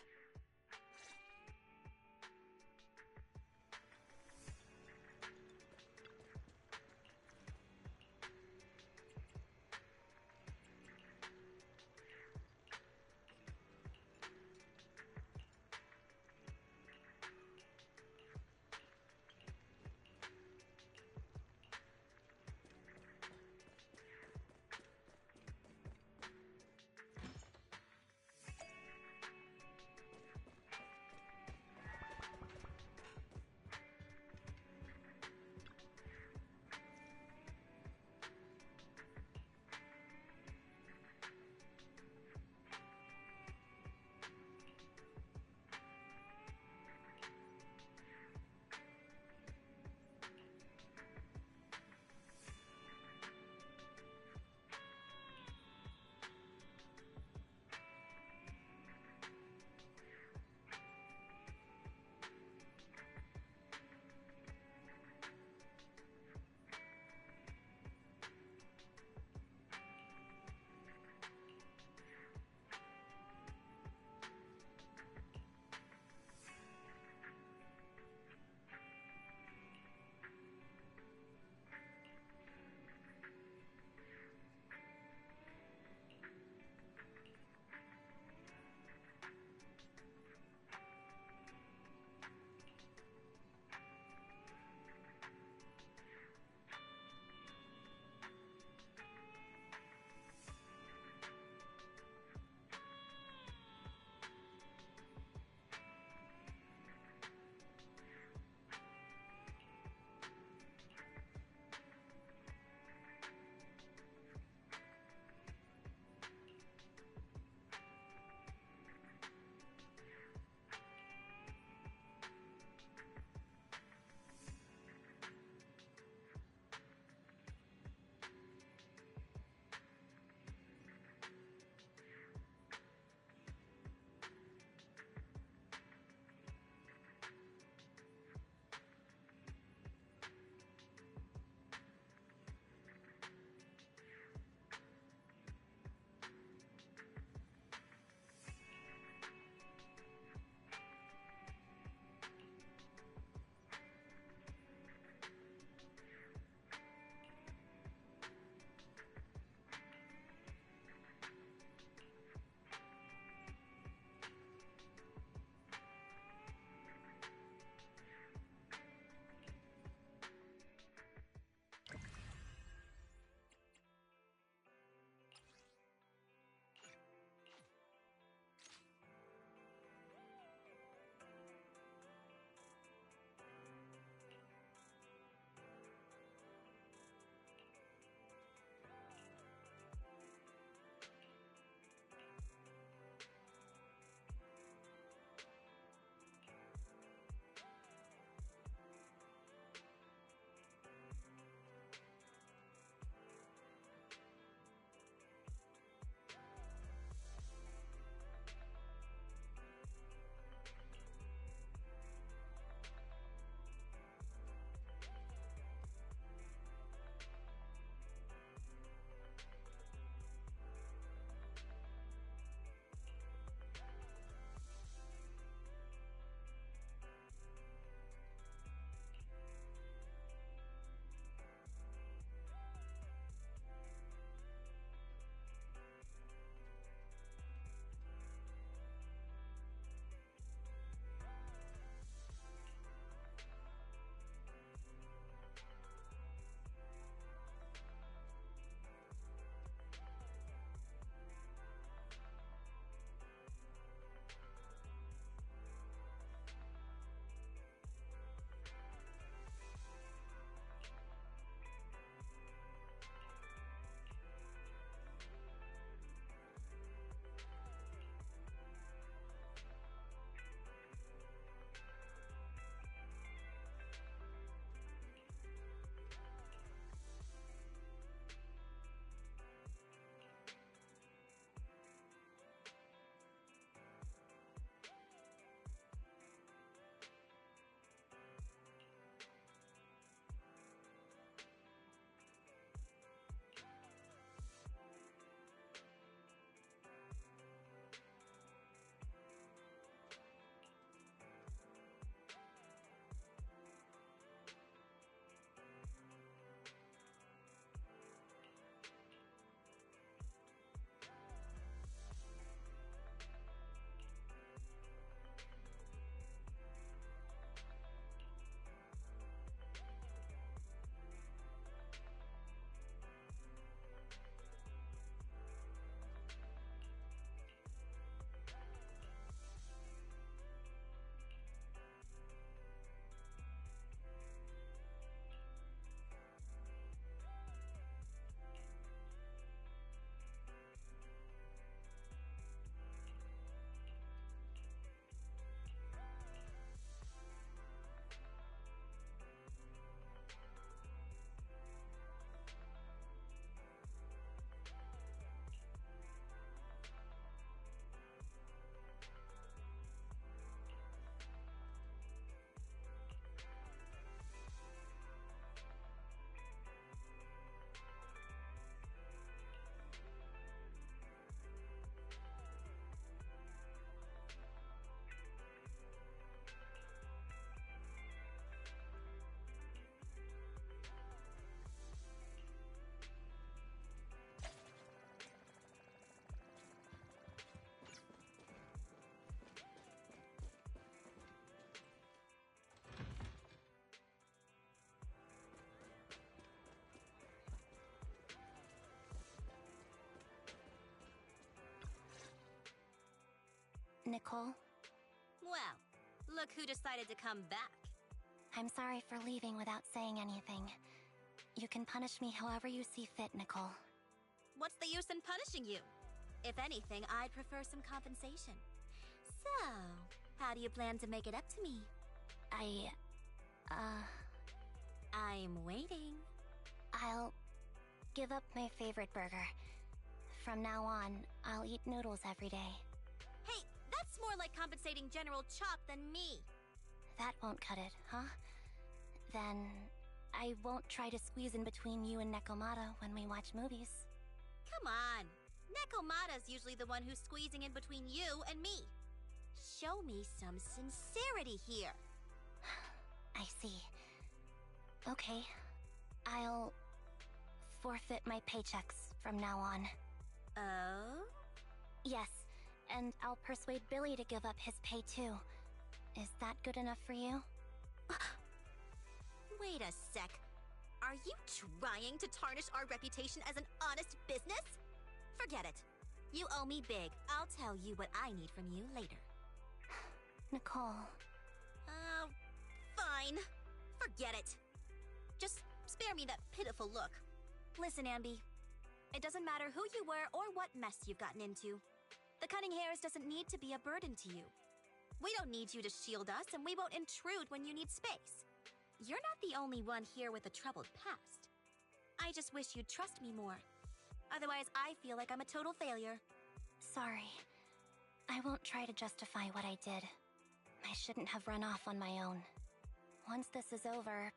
Speaker 1: Nicole.
Speaker 8: Well, look who decided to come back.
Speaker 1: I'm sorry for leaving without saying anything. You can punish me however you see fit, Nicole.
Speaker 8: What's the use in punishing you? If anything, I'd prefer some compensation. So, how do you plan to make it up to me? I'm waiting.
Speaker 1: I'll give up my favorite burger. From now on, I'll eat noodles every day.
Speaker 8: Hey, that's more like compensating General Chop than me.
Speaker 1: That won't cut it, huh? Then I won't try to squeeze in between you and Nekomata when we watch movies.
Speaker 8: Come on. Nekomata's usually the one who's squeezing in between you and me. Show me some sincerity here.
Speaker 1: I see. Okay. I'll forfeit my paychecks from now on.
Speaker 8: Oh?
Speaker 1: Yes, and I'll persuade Billy to give up his pay too. Is that good enough for you?
Speaker 8: Wait a sec. Are you trying to tarnish our reputation as an honest business? Forget it. You owe me big. I'll tell you what I need from you later.
Speaker 1: Nicole.
Speaker 8: Fine. Forget it. Just spare me that pitiful look. Listen, Anby. It doesn't matter who you were or what mess you've gotten into. The cunning hairs doesn't need to be a burden to you. We don't need you to shield us, and we won't intrude when you need space. You're not the only one here with a troubled past. I just wish you'd trust me more. Otherwise, I feel like I'm a total failure.
Speaker 1: Sorry. I won't try to justify what I did. I shouldn't have run off on my own. Once this is over,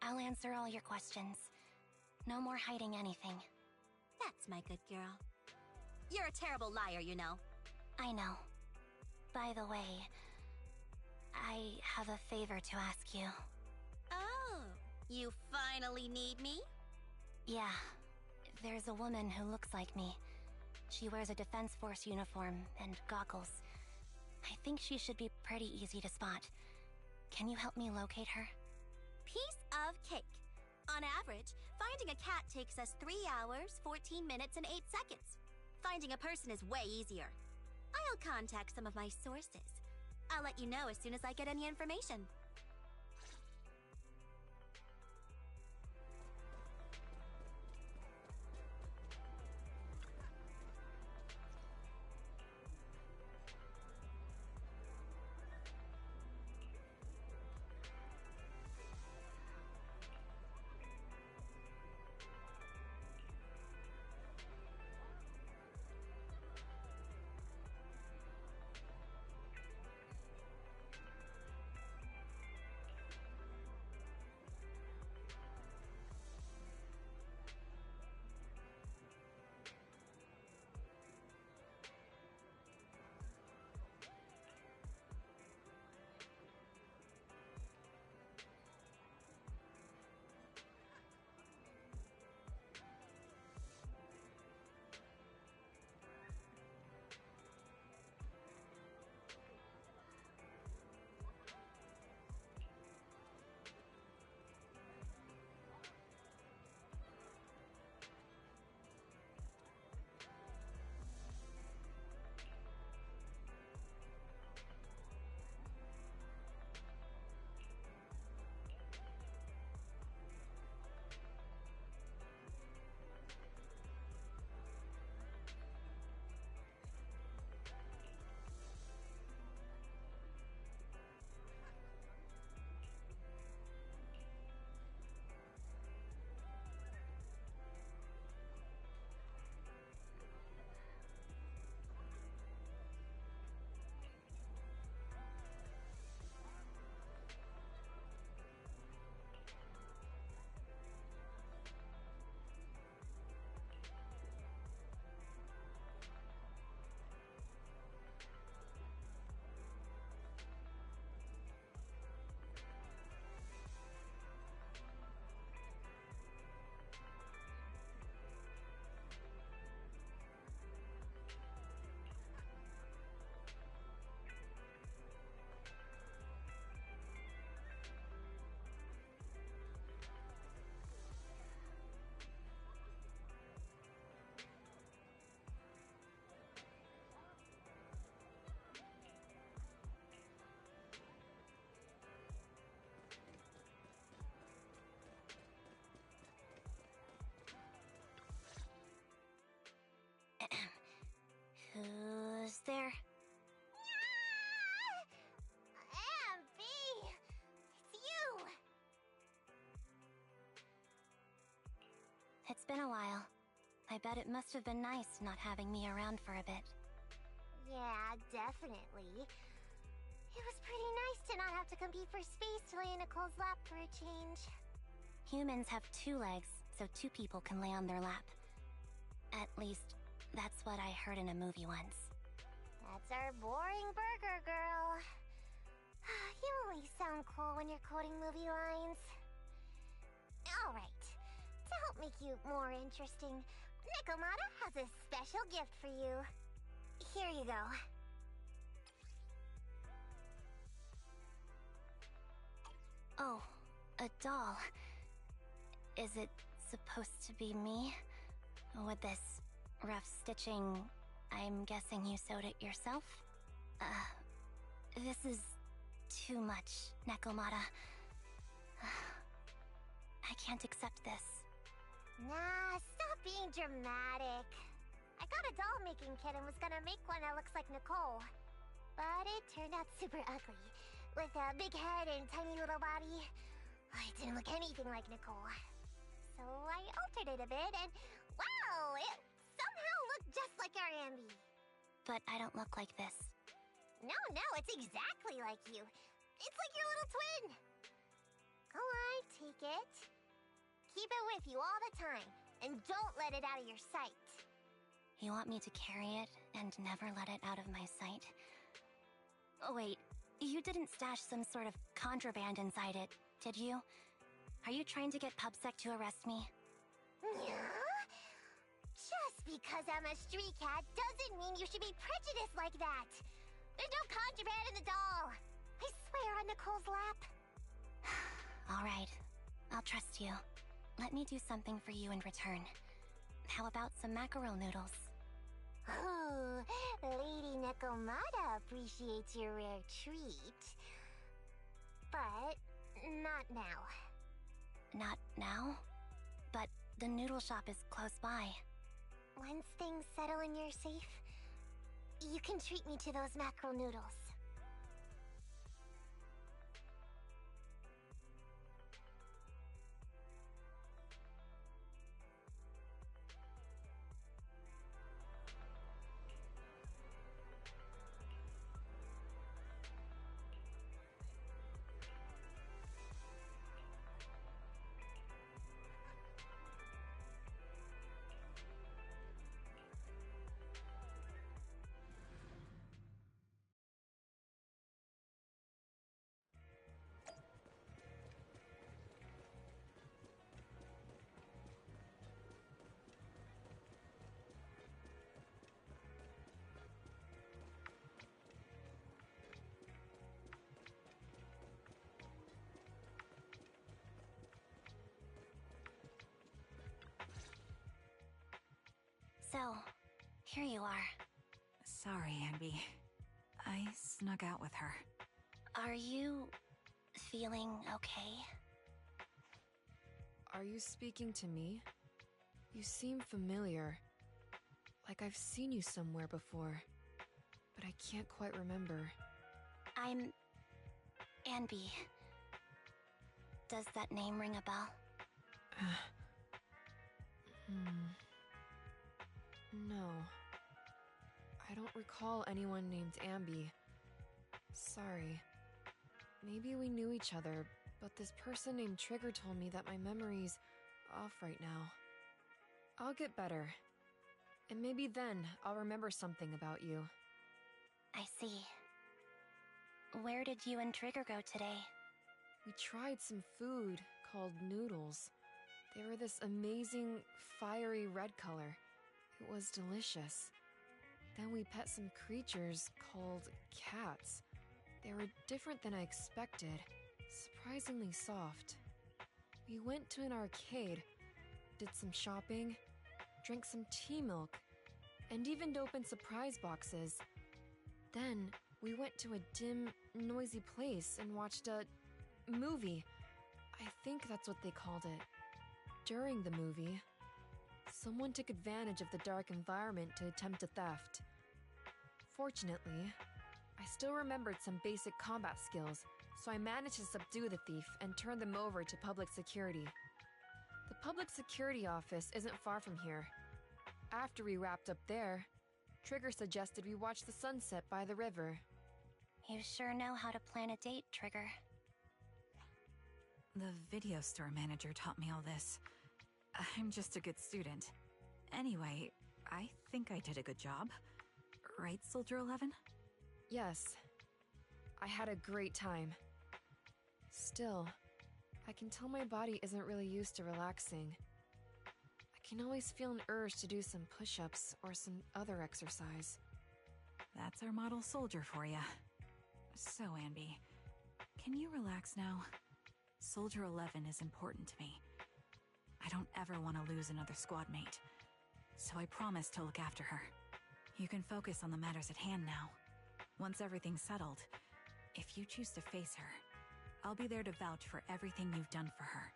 Speaker 1: I'll answer all your questions. No more hiding anything.
Speaker 8: That's my good girl. You're a terrible liar, you know.
Speaker 1: I know. By the way, I have a favor to ask you.
Speaker 8: Oh, you finally need me?
Speaker 1: Yeah. There's a woman who looks like me. She wears a Defense Force uniform and goggles. I think she should be pretty easy to spot. Can you help me locate her?
Speaker 8: Piece of cake. On average, finding a cat takes us 3 hours, 14 minutes, and 8 seconds. Finding a person is way easier. I'll contact some of my sources. I'll let you know as soon as I get any information.
Speaker 1: It's been a while. I bet it must have been nice not having me around for a bit.
Speaker 9: Yeah, definitely. It was pretty nice to not have to compete for space to lay in Nicole's lap for a change.
Speaker 1: Humans have 2 legs, so 2 people can lay on their lap. At least, that's what I heard in a movie once.
Speaker 9: That's our boring burger girl. You always sound cool when you're quoting movie lines. Alright, to help make you more interesting, Nikomata has a special gift for you. Here you go.
Speaker 1: Oh, a doll. Is it supposed to be me? With this rough stitching, I'm guessing you sewed it yourself? This is too much, Nekomata. I can't accept this.
Speaker 9: Nah, stop being dramatic. I got a doll-making kit and was gonna make one that looks like Nicole. But it turned out super ugly, with a big head and tiny little body. It didn't look anything like Nicole. So I altered it a bit and, wow, it somehow looked just like our Anby.
Speaker 1: But I don't look like this.
Speaker 9: No, it's exactly like you. It's like your little twin. Go on, take it. Keep it with you all the time, and don't let it out of your sight.
Speaker 1: You want me to carry it and never let it out of my sight? Oh, wait, you didn't stash some sort of contraband inside it, did you? Are you trying to get PubSec to arrest me?
Speaker 9: Yeah? Just because I'm a street cat doesn't mean you should be prejudiced like that. There's no contraband in the doll. I swear on Nicole's lap.
Speaker 1: All right, I'll trust you. Let me do something for you in return. How about some mackerel noodles?
Speaker 9: Ooh, Lady Nikomata appreciates your rare treat. But not now.
Speaker 1: Not now? But the noodle shop is close by.
Speaker 9: Once things settle and you're safe, you can treat me to those mackerel noodles.
Speaker 1: So, here you are.
Speaker 3: Sorry, Anby. I snuck out with her.
Speaker 1: Are you feeling okay?
Speaker 7: Are you speaking to me? You seem familiar. Like I've seen you somewhere before. But I can't quite remember.
Speaker 1: I'm Anby. Does that name ring a bell?
Speaker 7: No. I don't recall anyone named Anby. Sorry. Maybe we knew each other, but this person named Trigger told me that my memory's off right now. I'll get better. And maybe then I'll remember something about you.
Speaker 1: I see. Where did you and Trigger go today?
Speaker 7: We tried some food called noodles. They were this amazing, fiery red color. It was delicious. Then we pet some creatures called cats. They were different than I expected, surprisingly soft. We went to an arcade, did some shopping, drank some tea milk, and even opened surprise boxes. Then we went to a dim, noisy place and watched a movie. I think that's what they called it. During the movie, someone took advantage of the dark environment to attempt a theft. Fortunately, I still remembered some basic combat skills, so I managed to subdue the thief and turn them over to public security. The public security office isn't far from here. After we wrapped up there, Trigger suggested we watch the sunset by the river.
Speaker 1: You sure know how to plan a date, Trigger.
Speaker 3: The video store manager taught me all this. I'm just a good student. Anyway, I think I did a good job. Right, Soldier 11?
Speaker 7: Yes. I had a great time. Still, I can tell my body isn't really used to relaxing. I can always feel an urge to do some push-ups or some other exercise.
Speaker 3: That's our model soldier for ya. So, Anby, can you relax now? Soldier 11 is important to me. I don't ever want to lose another squad mate, so I promise to look after her. You can focus on the matters at hand now. Once everything's settled, if you choose to face her, I'll be there to vouch for everything you've done for her.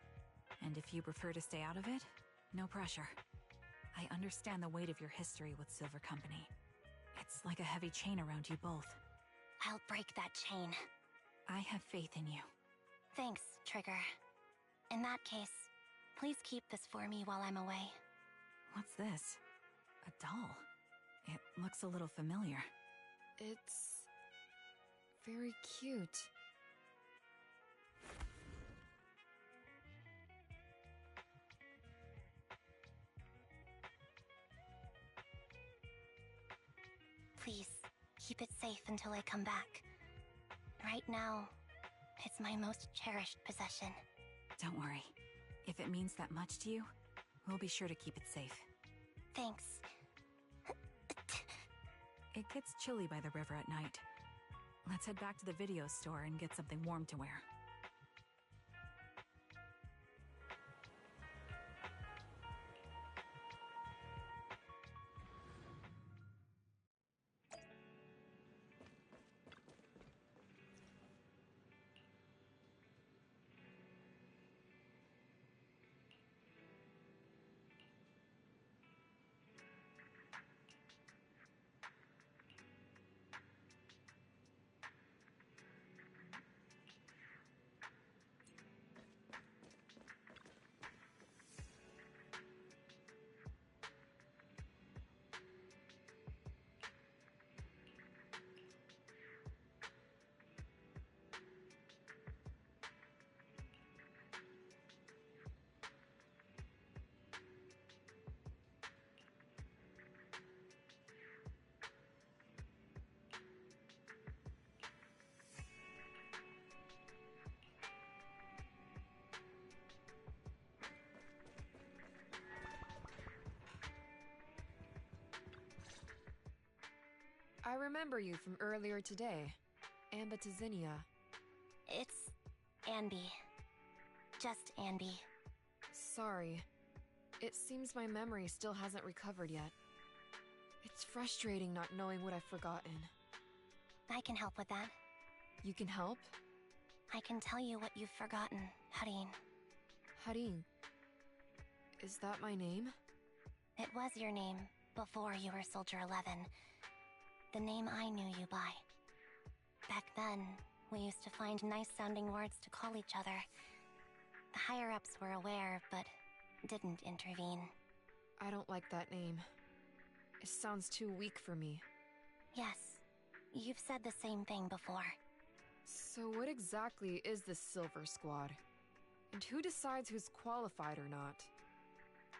Speaker 3: And if you prefer to stay out of it, no pressure. I understand the weight of your history with Silver Company. It's like a heavy chain around you both.
Speaker 1: I'll break that chain.
Speaker 3: I have faith in you.
Speaker 1: Thanks, Trigger. In that case, please keep this for me while I'm away.
Speaker 3: What's this? A doll? It looks a little familiar.
Speaker 7: It's very cute.
Speaker 1: Please, keep it safe until I come back. Right now, it's my most cherished possession.
Speaker 3: Don't worry. If it means that much to you, we'll be sure to keep it safe.
Speaker 1: Thanks.
Speaker 3: It gets chilly by the river at night. Let's head back to the video store and get something warm to wear.
Speaker 7: I remember you from earlier today. Ambitizinia.
Speaker 1: It's Anby. Just Anby.
Speaker 7: Sorry. It seems my memory still hasn't recovered yet. It's frustrating not knowing what I've forgotten.
Speaker 1: I can help with that.
Speaker 7: You can help?
Speaker 1: I can tell you what you've forgotten, Harin.
Speaker 7: Harin. Is that my name?
Speaker 1: It was your name before you were Soldier 11. The name I knew you by. Back then, we used to find nice-sounding words to call each other. The higher-ups were aware, but didn't intervene.
Speaker 7: I don't like that name. It sounds too weak for me.
Speaker 1: Yes, you've said the same thing before.
Speaker 7: So what exactly is this Silver Squad? And who decides who's qualified or not?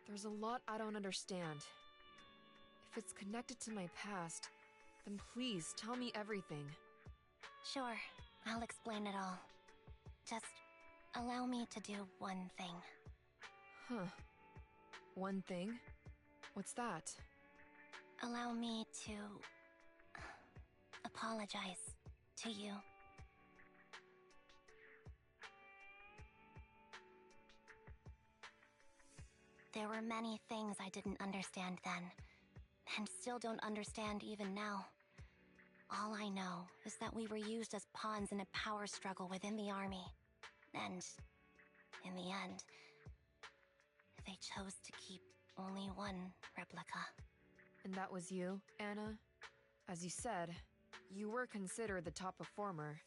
Speaker 7: There's a lot I don't understand. If it's connected to my past, then please tell me everything.
Speaker 1: Sure, I'll explain it all. Just allow me to do one thing.
Speaker 7: Huh. One thing? What's that?
Speaker 1: Allow me to apologize to you. There were many things I didn't understand then, and still don't understand even now. All I know is that we were used as pawns in a power struggle within the army. And, in the end, they chose to keep only one replica.
Speaker 7: And that was you, Anna? As you said, you were considered the top performer.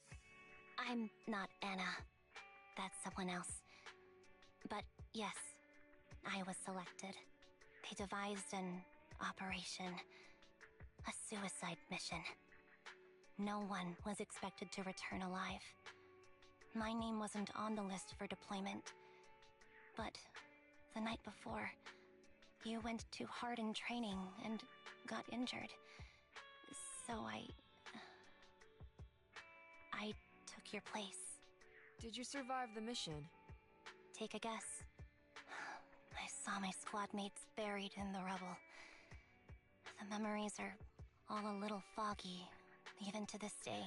Speaker 1: I'm not Anna. That's someone else. But yes, I was selected. They devised an operation, a suicide mission. No one was expected to return alive. My name wasn't on the list for deployment. But the night before, you went too hard in training and got injured. So I took your place.
Speaker 7: Did you survive the mission?
Speaker 1: Take a guess. I saw my squad mates buried in the rubble. The memories are all a little foggy, even to this day.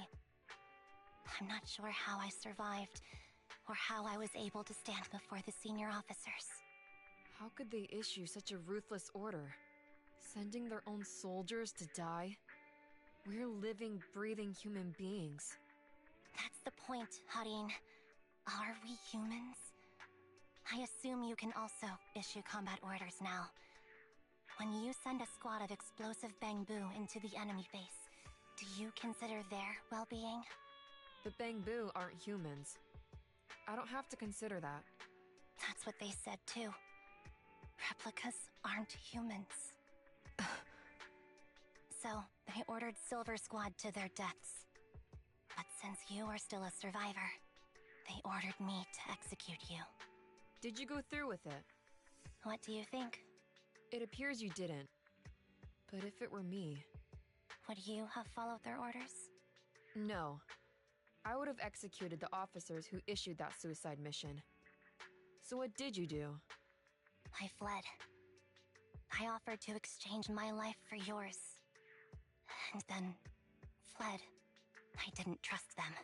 Speaker 1: I'm not sure how I survived, or how I was able to stand before the senior officers.
Speaker 7: How could they issue such a ruthless order? Sending their own soldiers to die? We're living, breathing human beings.
Speaker 1: That's the point, Harin. Are we humans? I assume you can also issue combat orders now. When you send a squad of explosive bamboo into the enemy base, do you consider their well-being?
Speaker 7: The bamboo aren't humans. I don't have to consider that.
Speaker 1: That's what they said too. Replicas aren't humans. So, they ordered Silver Squad to their deaths. But since you are still a survivor, they ordered me to execute you.
Speaker 7: Did you go through with it?
Speaker 1: What do you think?
Speaker 7: It appears you didn't. But if it were me...
Speaker 1: Would you have followed their orders?
Speaker 7: No. I would have executed the officers who issued that suicide mission. So what did you do?
Speaker 1: I fled. I offered to exchange my life for yours. And then fled. I didn't trust them.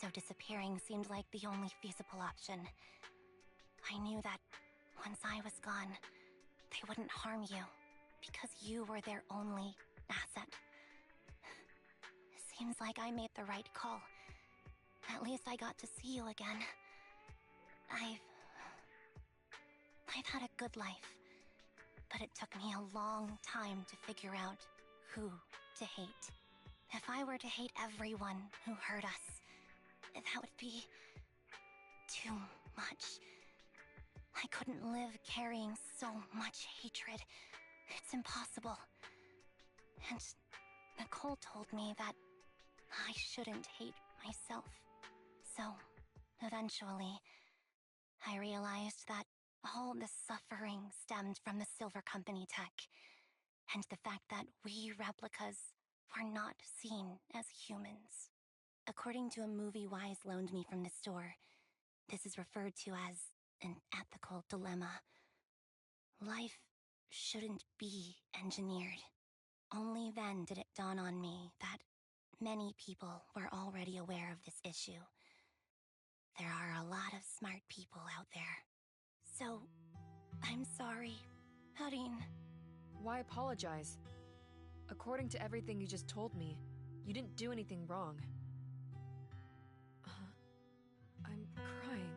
Speaker 1: So disappearing seemed like the only feasible option. I knew that once I was gone, they wouldn't harm you, because you were their only asset. Seems like I made the right call. At least I got to see you again. I've had a good life, but it took me a long time to figure out who to hate. If I were to hate everyone who hurt us, that would be too much. I couldn't live carrying so much hatred. It's impossible. And Nicole told me that I shouldn't hate myself. So, eventually, I realized that all the suffering stemmed from the Silver Company tech, and the fact that we replicas were not seen as humans. According to a movie Wise loaned me from the store, this is referred to as an ethical dilemma. Life shouldn't be engineered. Only then did it dawn on me that many people were already aware of this issue. There are a lot of smart people out there. So, I'm sorry, Harin.
Speaker 7: Why apologize? According to everything you just told me, you didn't do anything wrong. I'm crying.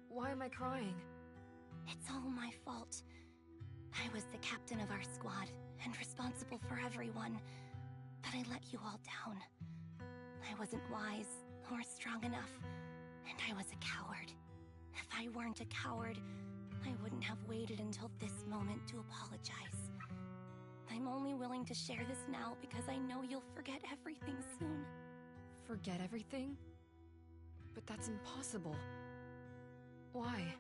Speaker 7: Why am I crying?
Speaker 1: It's all my fault. I was the captain of our squad and responsible for everyone, but I let you all down. I wasn't wise or strong enough, and I was a coward. If I weren't a coward, I wouldn't have waited until this moment to apologize. I'm only willing to share this now because I know you'll forget everything soon.
Speaker 7: Forget everything? But that's impossible. Why?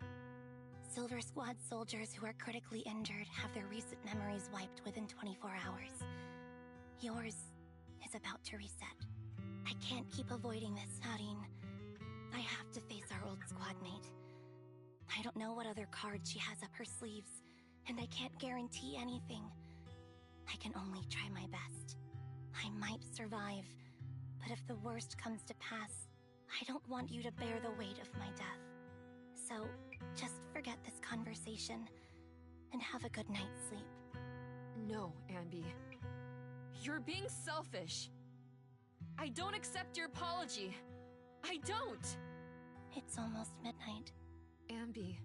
Speaker 1: Silver Squad soldiers who are critically injured have their recent memories wiped within 24 hours. Yours is about to reset. I can't keep avoiding this, Harin. I have to face our old squad mate. I don't know what other cards she has up her sleeves, and I can't guarantee anything. I can only try my best. I might survive, but if the worst comes to pass, I don't want you to bear the weight of my death. So, just forget this conversation, and have a good night's sleep.
Speaker 7: No, Anby. You're being selfish. I don't accept your apology. I don't!
Speaker 1: It's almost midnight.
Speaker 7: Anby.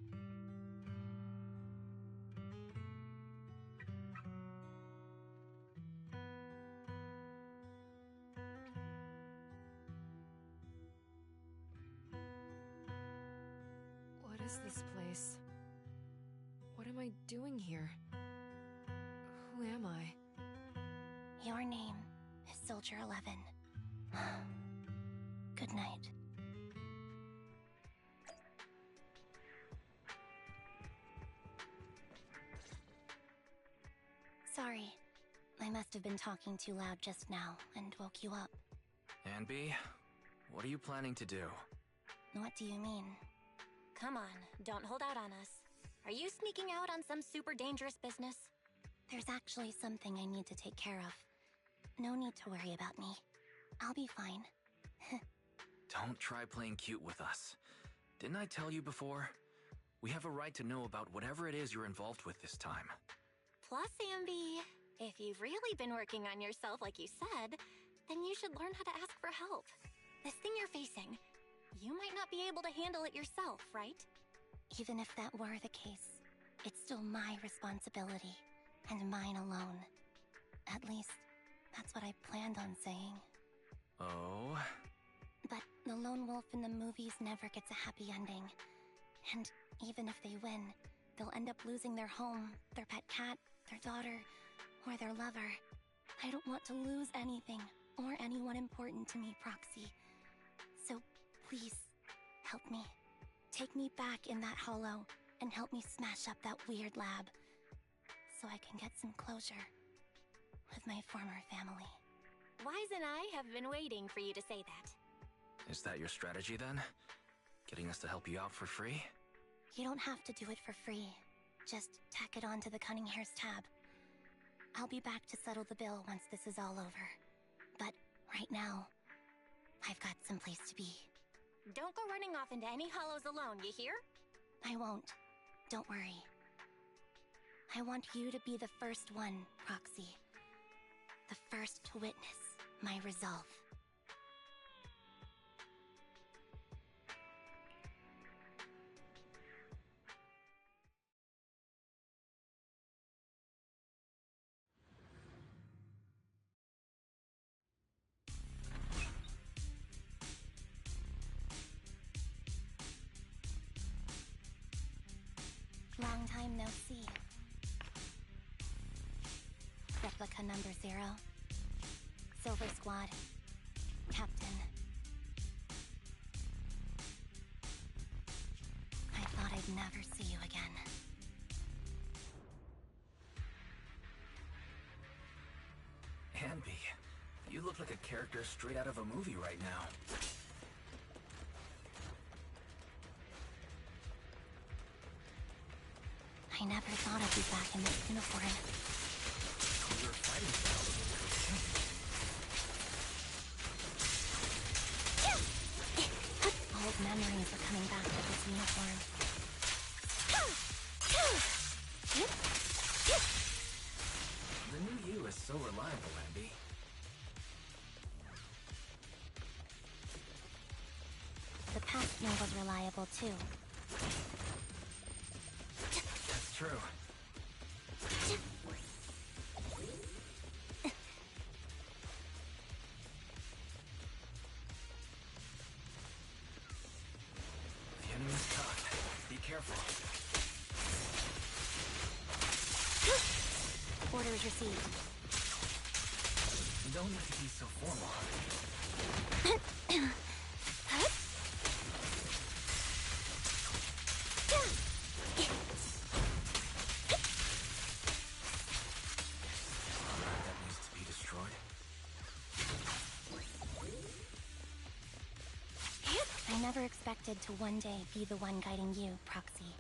Speaker 7: What is this place? I doing here? Who am I?
Speaker 1: Your name is Soldier 11. Good night. Sorry. I must have been talking too loud just now and woke you up.
Speaker 2: Anby, what are you planning to do?
Speaker 1: What do you mean? Come on, don't hold out on us. Are you sneaking out on some super dangerous business? There's actually something I need to take care of. No need to worry about me. I'll be fine.
Speaker 2: Don't try playing cute with us. Didn't I tell you before? We have a right to know about whatever it is you're involved with this time.
Speaker 1: Plus, Anby, if you've really been working on yourself like you said, then you should learn how to ask for help. This thing you're facing, you might not be able to handle it yourself, right? Even if that were the case, it's still my responsibility, and mine alone. At least, that's what I planned on saying.
Speaker 2: Oh?
Speaker 1: But the lone wolf in the movies never gets a happy ending. And even if they win, they'll end up losing their home, their pet cat, their daughter, or their lover. I don't want to lose anything, or anyone important to me, Proxy. So, please, help me. Take me back in that hollow, and help me smash up that weird lab, so I can get some closure with my former family. Wise and I have been waiting for you to say that.
Speaker 2: Is that your strategy then? Getting us to help you out for free?
Speaker 1: You don't have to do it for free. Just tack it onto the Cunning Hair's tab. I'll be back to settle the bill once this is all over. But right now, I've got someplace to be. Don't go running off into any hollows alone, you hear? I won't. Don't worry. I want you to be the first one, Proxy. The first to witness my resolve. Long time no see. Replica number 0. Silver Squad. Captain. I thought I'd never see you again.
Speaker 2: Anby, you look like a character straight out of a movie right now.
Speaker 1: I never thought I'd be back in this uniform.
Speaker 2: Your fighting style is interesting.
Speaker 1: Old memories are coming back to this uniform.
Speaker 2: The new you is so reliable, Anby.
Speaker 1: The past me was reliable too.
Speaker 2: That's true. The enemy's caught. Be careful.
Speaker 1: Orders received.
Speaker 2: You don't need to be so formal. That needs to be destroyed.
Speaker 1: I never expected to one day be the one guiding you, Proxy.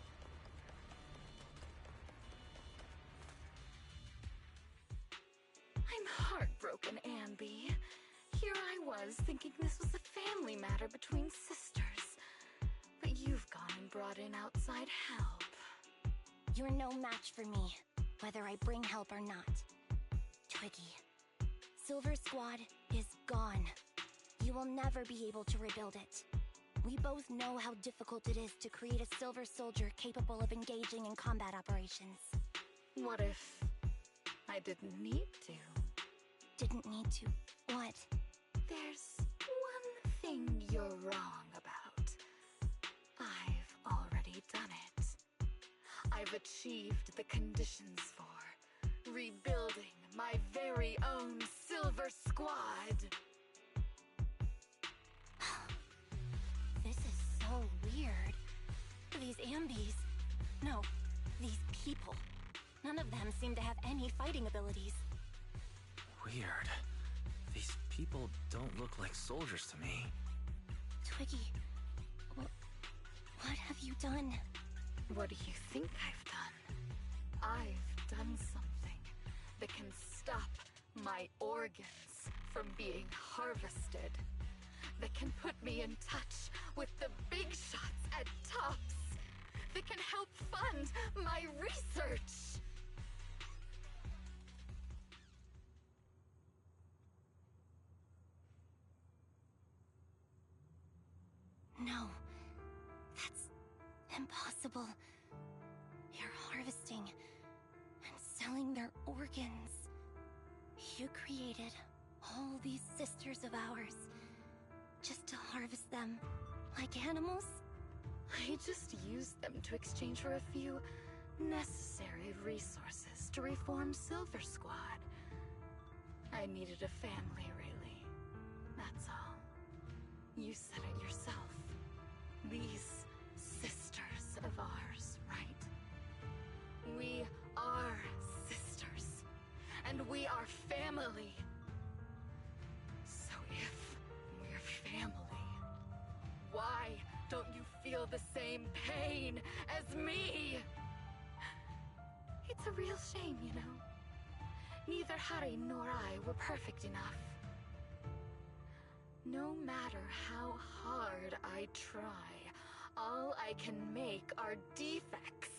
Speaker 6: I'm heartbroken, Anby. Here I was, thinking this was a family matter between sisters. But you've gone and brought in outside help.
Speaker 1: You're no match for me, whether I bring help or not. Twiggy, Silver Squad is gone. You will never be able to rebuild it. We both know how difficult it is to create a Silver Soldier capable of engaging in combat operations.
Speaker 6: What if I didn't need to?
Speaker 1: Didn't need to. What?
Speaker 6: There's one thing you're wrong about. I've already done it. I've achieved the conditions for rebuilding my very own Silver Squad.
Speaker 1: This is so weird. These Ambys... No, these people. None of them seem to have any fighting abilities.
Speaker 2: Weird. These people don't look like soldiers to me.
Speaker 1: Twiggy, what have you done?
Speaker 6: What do you think I've done? I've done something that can stop my organs from being harvested. That can put me in touch with the big shots at tops. That can help fund my research.
Speaker 1: No, that's impossible. You're harvesting and selling their organs. You created all these sisters of ours just to harvest them like animals?
Speaker 6: I just used them to exchange for a few necessary resources to reform Silver Squad. I needed a family, really. That's all. You said it yourself. These sisters of ours, right? We are sisters, and we are family. So if we're family, why don't you feel the same pain as me? It's a real shame, you know. Neither Harry nor I were perfect enough. No matter how hard I try, all I can make are defects.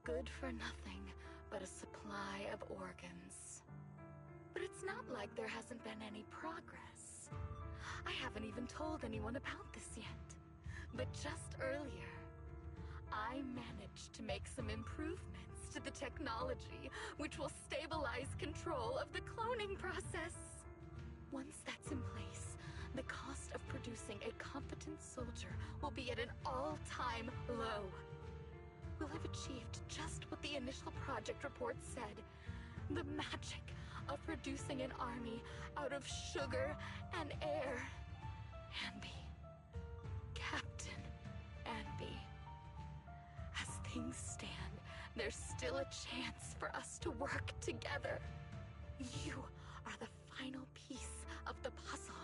Speaker 6: Good for nothing but a supply of organs. But it's not like there hasn't been any progress. I haven't even told anyone about this yet. But just earlier, I managed to make some improvements to the technology which will stabilize control of the cloning process. Once that's in place, the cost of producing a competent soldier will be at an all-time low. We'll have achieved just what the initial project report said. The magic of producing an army out of sugar and air. Anby. Captain Anby. As things stand, there's still a chance for us to work together. You are the final piece of the puzzle.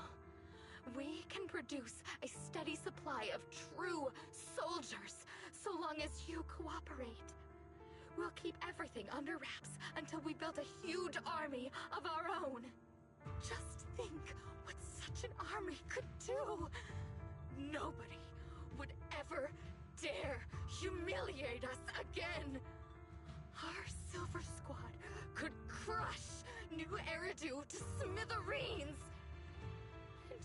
Speaker 6: We can produce a steady supply of true soldiers so long as you cooperate. We'll keep everything under wraps until we build a huge army of our own. Just think what such an army could do. Nobody would ever dare humiliate us again. Our Silver Squad could crush New Eridu to smithereens. And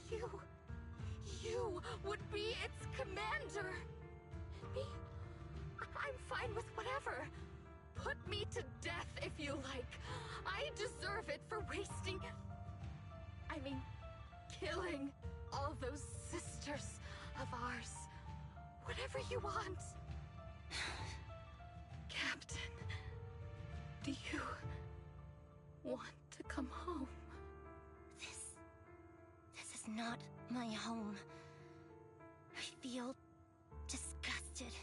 Speaker 6: you would be its commander. Me? I'm fine with whatever. Put me to death if you like. I deserve it for killing all those sisters of ours. Whatever you want. Captain, do you want to come home?
Speaker 1: This is not my home. I feel disgusted.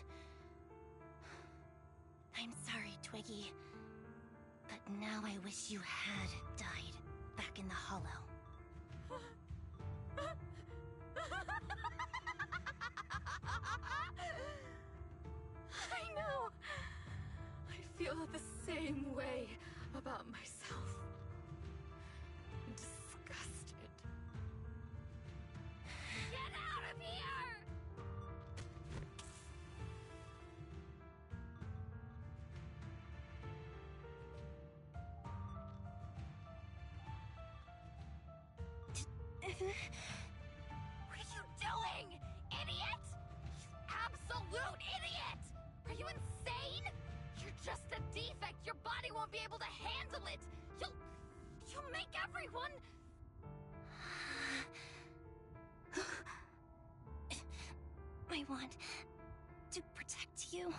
Speaker 1: I'm sorry, Twiggy. But now I wish you had died back in the Hollow.
Speaker 6: I know. I feel the same way about myself. Disgusted. Get out of here!
Speaker 8: What are you doing, idiot? You absolute idiot! Are you insane? You're just a defect. Your body won't be able to handle it. You'll make everyone...
Speaker 1: I want to protect you.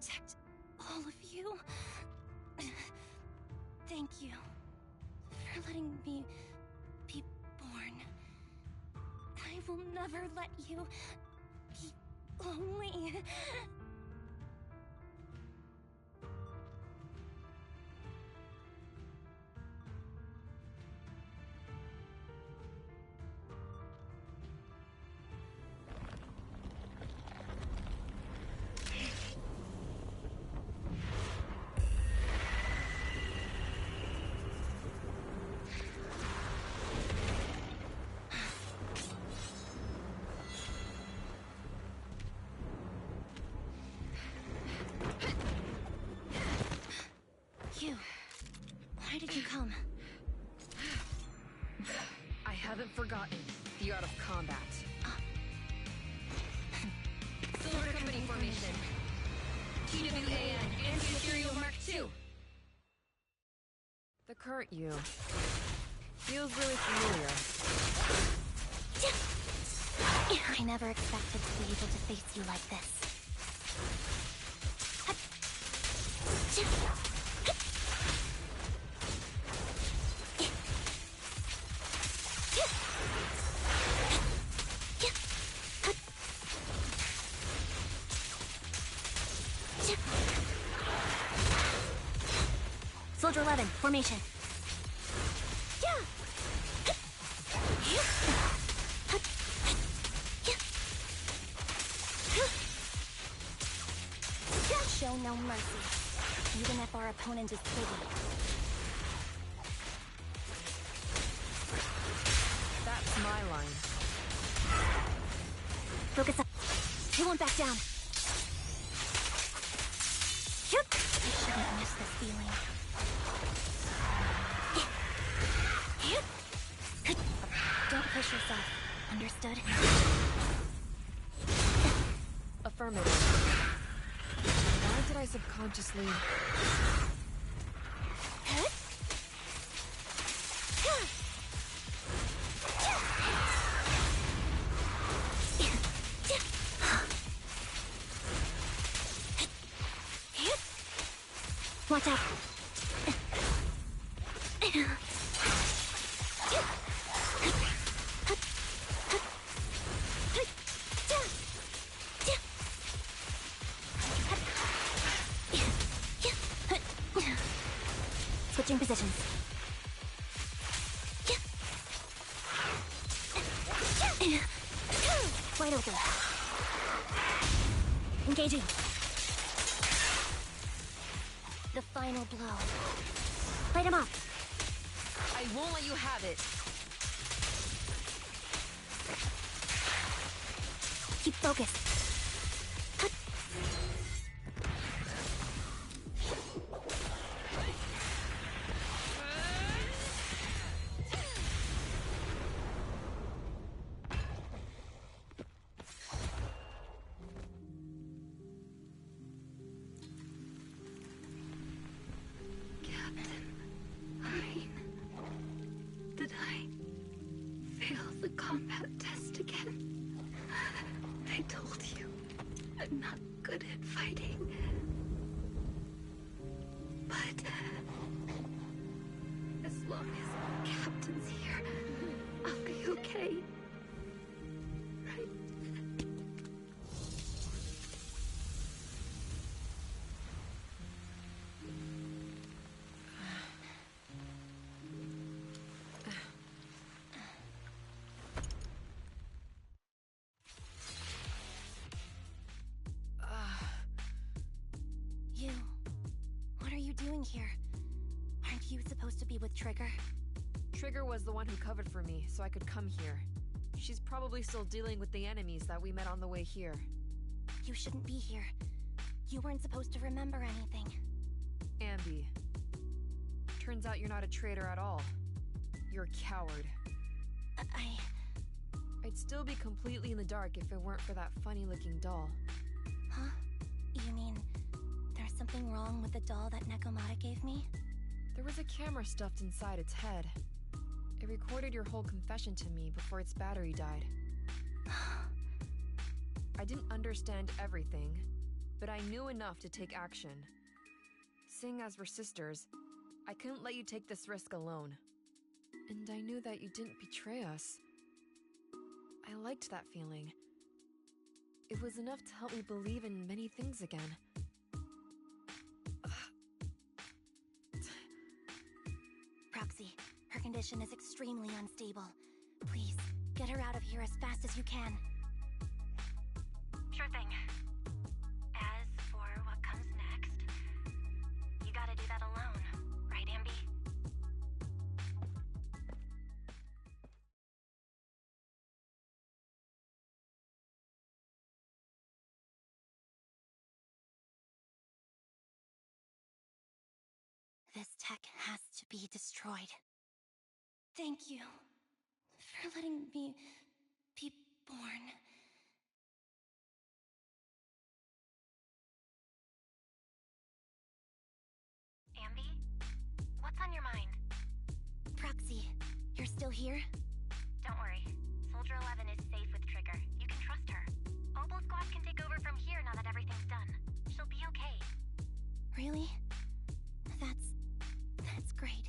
Speaker 1: protect all of you. Thank you for letting me be born. I will never let you be lonely. You. Why did you come?
Speaker 7: I haven't forgotten the art of combat. Silver Company formation. TWAN, Anti-Ethereal Mark II. The current you feels really familiar.
Speaker 1: I never expected to be able to face you like this. Soldier 11, formation. Show no mercy, even if our opponent is biggie.
Speaker 7: That's my line.
Speaker 1: Focus up. You won't back down. I shouldn't miss this feeling. Don't push yourself. Understood?
Speaker 7: Affirmative. Why did I subconsciously...
Speaker 1: Watch out. Switching positions. Wide open. Engaging. The final blow. Light him up.
Speaker 7: I won't let you have it.
Speaker 1: Keep focused.
Speaker 6: Combat test again. I told you, I'm not good at fighting. But as long as Captain's here, I'll be okay. Right?
Speaker 1: Here. Aren't you supposed to be with Trigger?
Speaker 7: Trigger was the one who covered for me, so I could come here. She's probably still dealing with the enemies that we met on the way here.
Speaker 1: You shouldn't be here. You weren't supposed to remember anything.
Speaker 7: Anby. Turns out you're not a traitor at all. You're a coward. I'd still be completely in the dark if it weren't for that funny-looking doll.
Speaker 1: Huh? You mean... there's something wrong with the doll that Nekomata gave me?
Speaker 7: There was a camera stuffed inside its head. It recorded your whole confession to me before its battery died. I didn't understand everything, but I knew enough to take action. Seeing as we're sisters, I couldn't let you take this risk alone. And I knew that you didn't betray us. I liked that feeling. It was enough to help me believe in many things again.
Speaker 1: Proxy, her condition is extremely unstable. Please, get her out of here as fast as you can. Sure thing. As for what comes next, you gotta do that alone, right, Anby? This tech has to be destroyed. Thank you for letting me be born. Anby? What's on your mind? Proxy, you're still here? Don't worry. Soldier 11 is safe with Trigger. You can trust her. Oboe Squad can take over from here now that everything's done. She'll be okay. Really? That's great.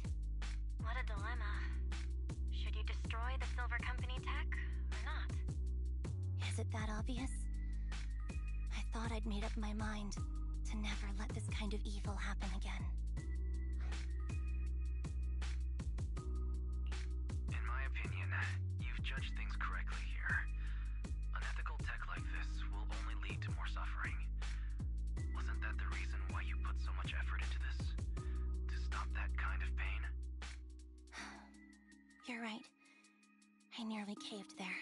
Speaker 1: What a dilemma. Should you destroy the Silver Company tech, or not? Is it that obvious? I thought I'd made up my mind to never let this kind of evil happen again.
Speaker 2: In my opinion, you've judged things correctly here. Unethical tech like this will only lead to more suffering. Wasn't that the reason why you put so much effort into this? To stop that kind of pain?
Speaker 1: You're right. I nearly caved there.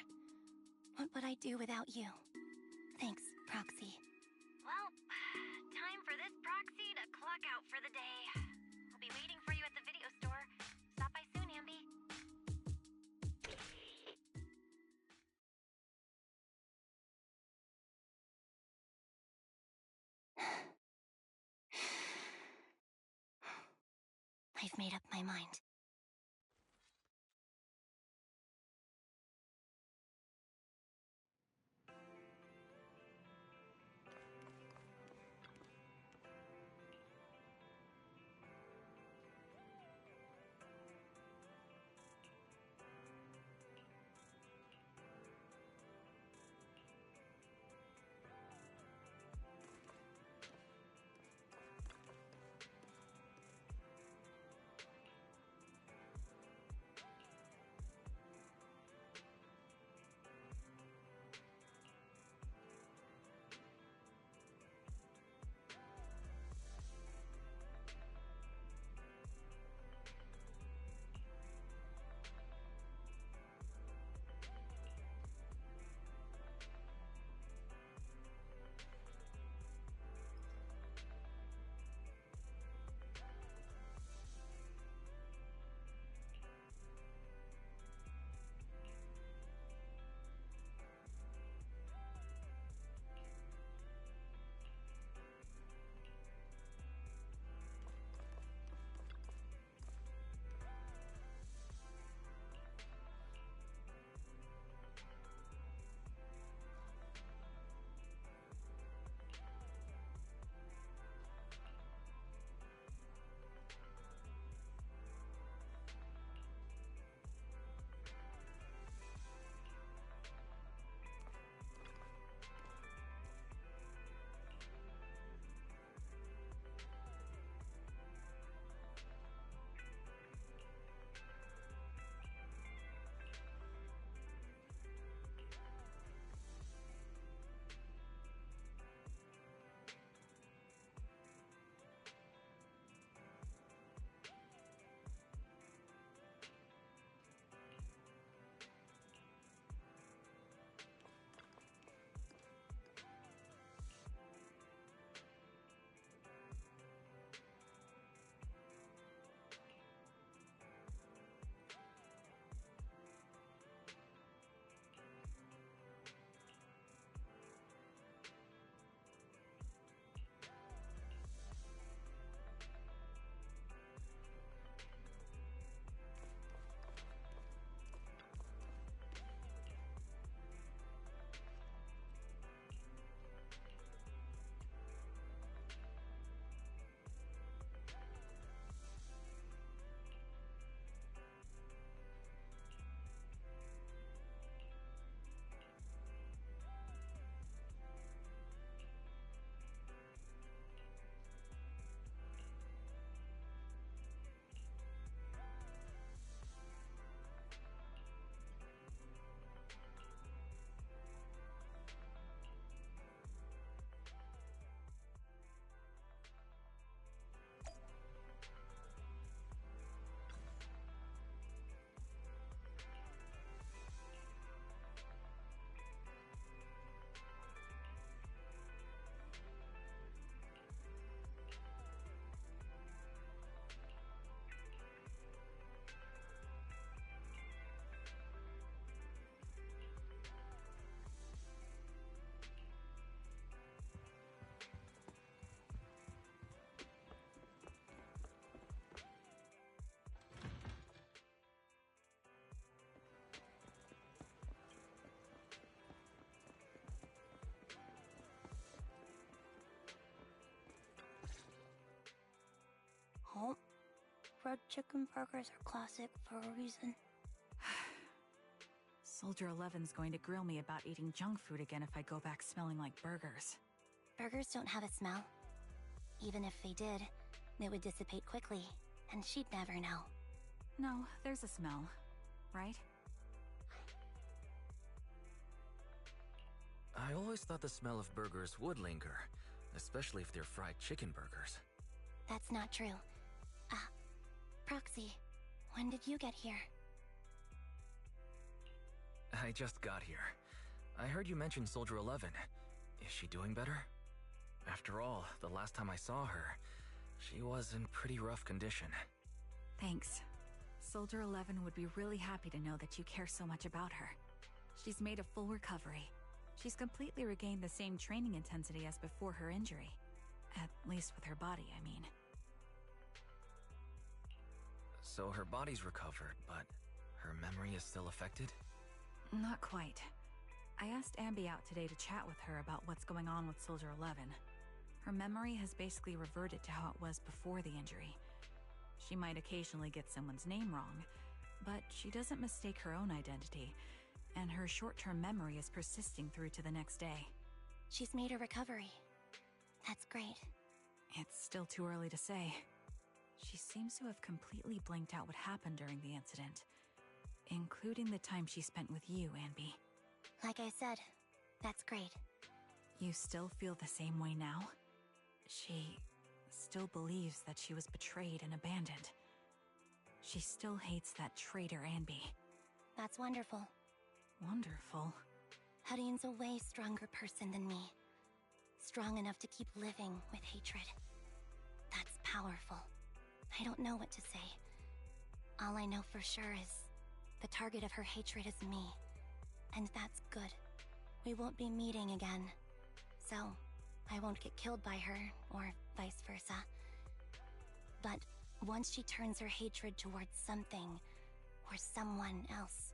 Speaker 1: What would I do without you? Thanks, Proxy. Well, time for this Proxy to clock out for the day. I'll be waiting for you at the video store. Stop by soon, Anby. I've made up my mind. red chicken burgers are classic for a reason.
Speaker 3: Soldier 11's going to grill me about eating junk food again if I go back smelling like burgers.
Speaker 1: Burgers don't have a smell. Even if they did, it would dissipate quickly, and she'd never know.
Speaker 3: No, there's a smell, right?
Speaker 2: I always thought the smell of burgers would linger, especially if they're fried chicken burgers.
Speaker 1: That's not true. Proxy, when did you get here?
Speaker 2: I just got here. I heard you mention Soldier 11. Is she doing better? After all, the last time I saw her, she was in pretty rough condition.
Speaker 3: Thanks. Soldier 11 would be really happy to know that you care so much about her. She's made a full recovery. She's completely regained the same training intensity as before her injury. At least with her body, I mean.
Speaker 2: So her body's recovered, but her memory is still affected?
Speaker 3: Not quite. I asked Anby out today to chat with her about what's going on with Soldier 11. Her memory has basically reverted to how it was before the injury. She might occasionally get someone's name wrong, but she doesn't mistake her own identity, and her short-term memory is persisting through to the next day.
Speaker 1: She's made a recovery. That's great.
Speaker 3: It's still too early to say. She seems to have completely blanked out what happened during the incident, including the time she spent with you, Anby.
Speaker 1: Like I said, that's great.
Speaker 3: You still feel the same way now? She still believes that she was betrayed and abandoned. She still hates that traitor Anby.
Speaker 1: That's wonderful.
Speaker 3: Wonderful.
Speaker 1: Hudion's a way stronger person than me. Strong enough to keep living with hatred. That's powerful. I don't know what to say. All I know for sure is the target of her hatred is me. And that's good. We won't be meeting again. So, I won't get killed by her, or vice versa. But once she turns her hatred towards something, or someone else,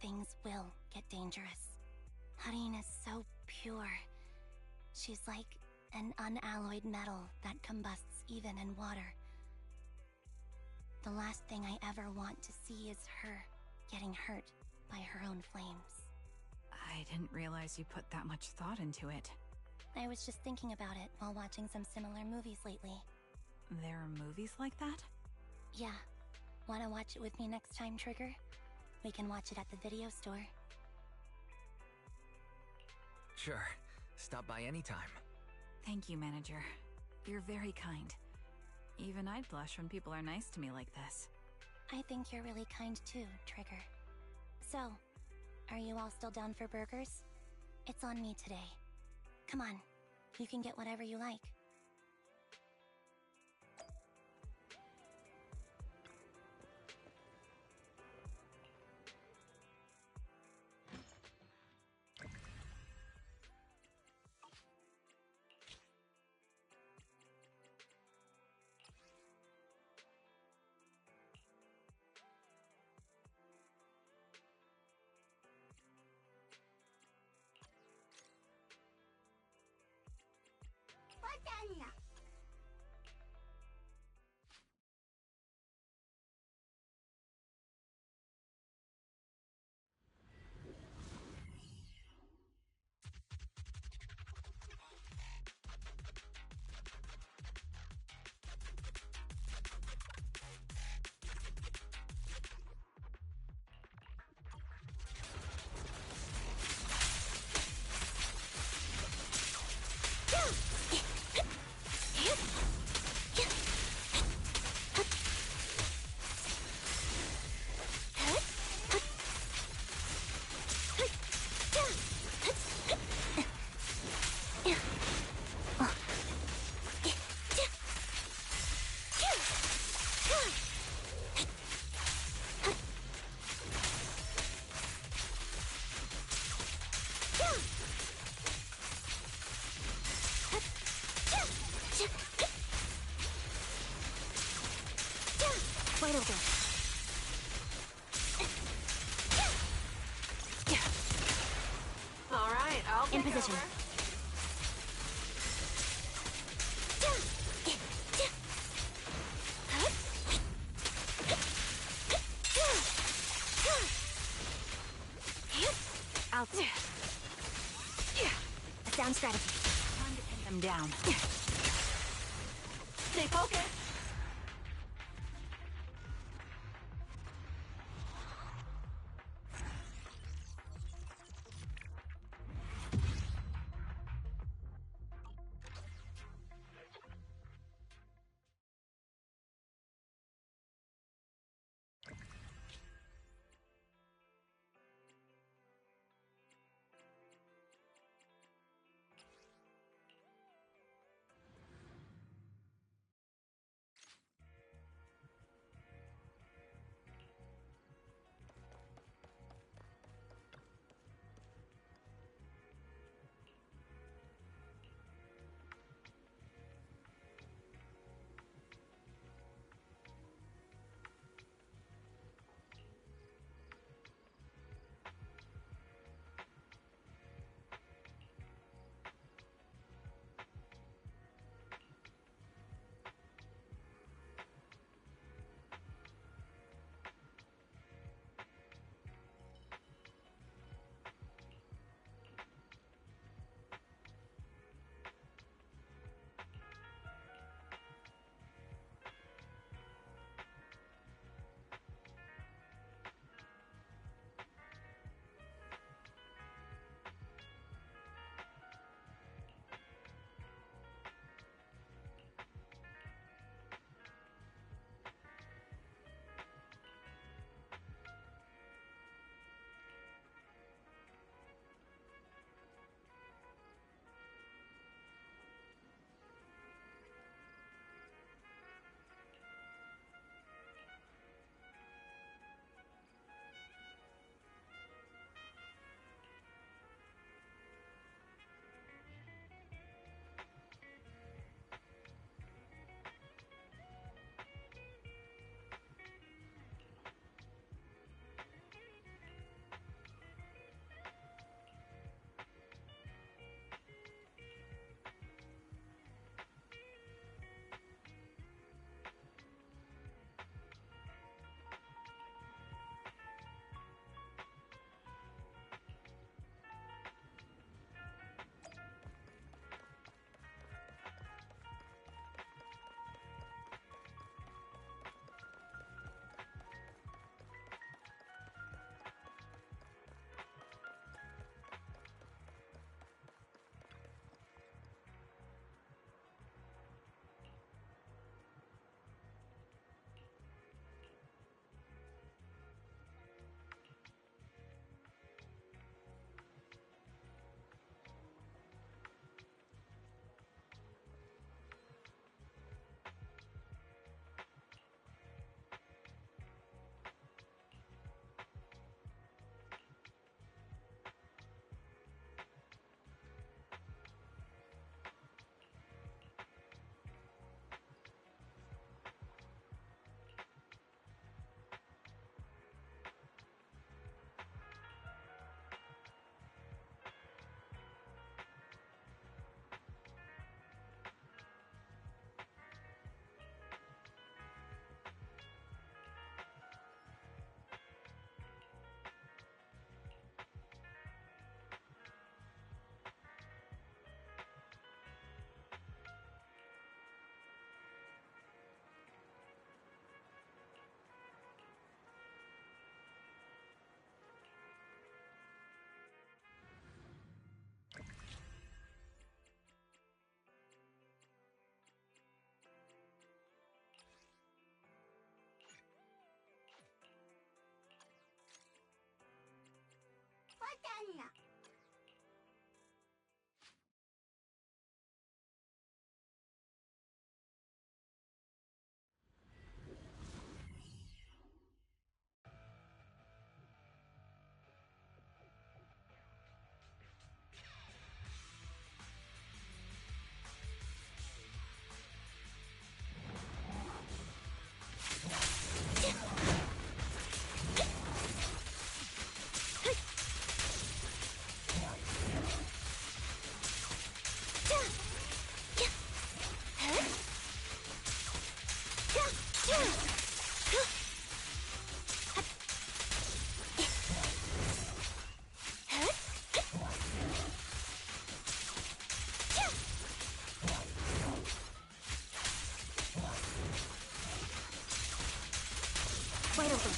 Speaker 1: things will get dangerous. Hudion is so pure. She's like an unalloyed metal that combusts even in water. The last thing I ever want to see is her getting hurt by her own flames.
Speaker 3: I didn't realize you put that much thought into it.
Speaker 1: I was just thinking about it while watching some similar movies lately.
Speaker 3: There are movies like that?
Speaker 1: Yeah. Wanna watch it with me next time, Trigger? We can watch it at the video store.
Speaker 2: Sure. Stop by anytime.
Speaker 3: Thank you, Manager. You're very kind. Even I'd blush when people are nice to me like this.
Speaker 1: I think you're really kind too, Trigger. So, are you all still down for burgers? It's on me today. Come on, you can get whatever you like. Wide open.
Speaker 7: All right, I'll
Speaker 1: In
Speaker 7: take
Speaker 1: position.
Speaker 7: over.
Speaker 4: Instant gratification.
Speaker 3: Time to pin them down.
Speaker 4: Stay focused.
Speaker 1: over.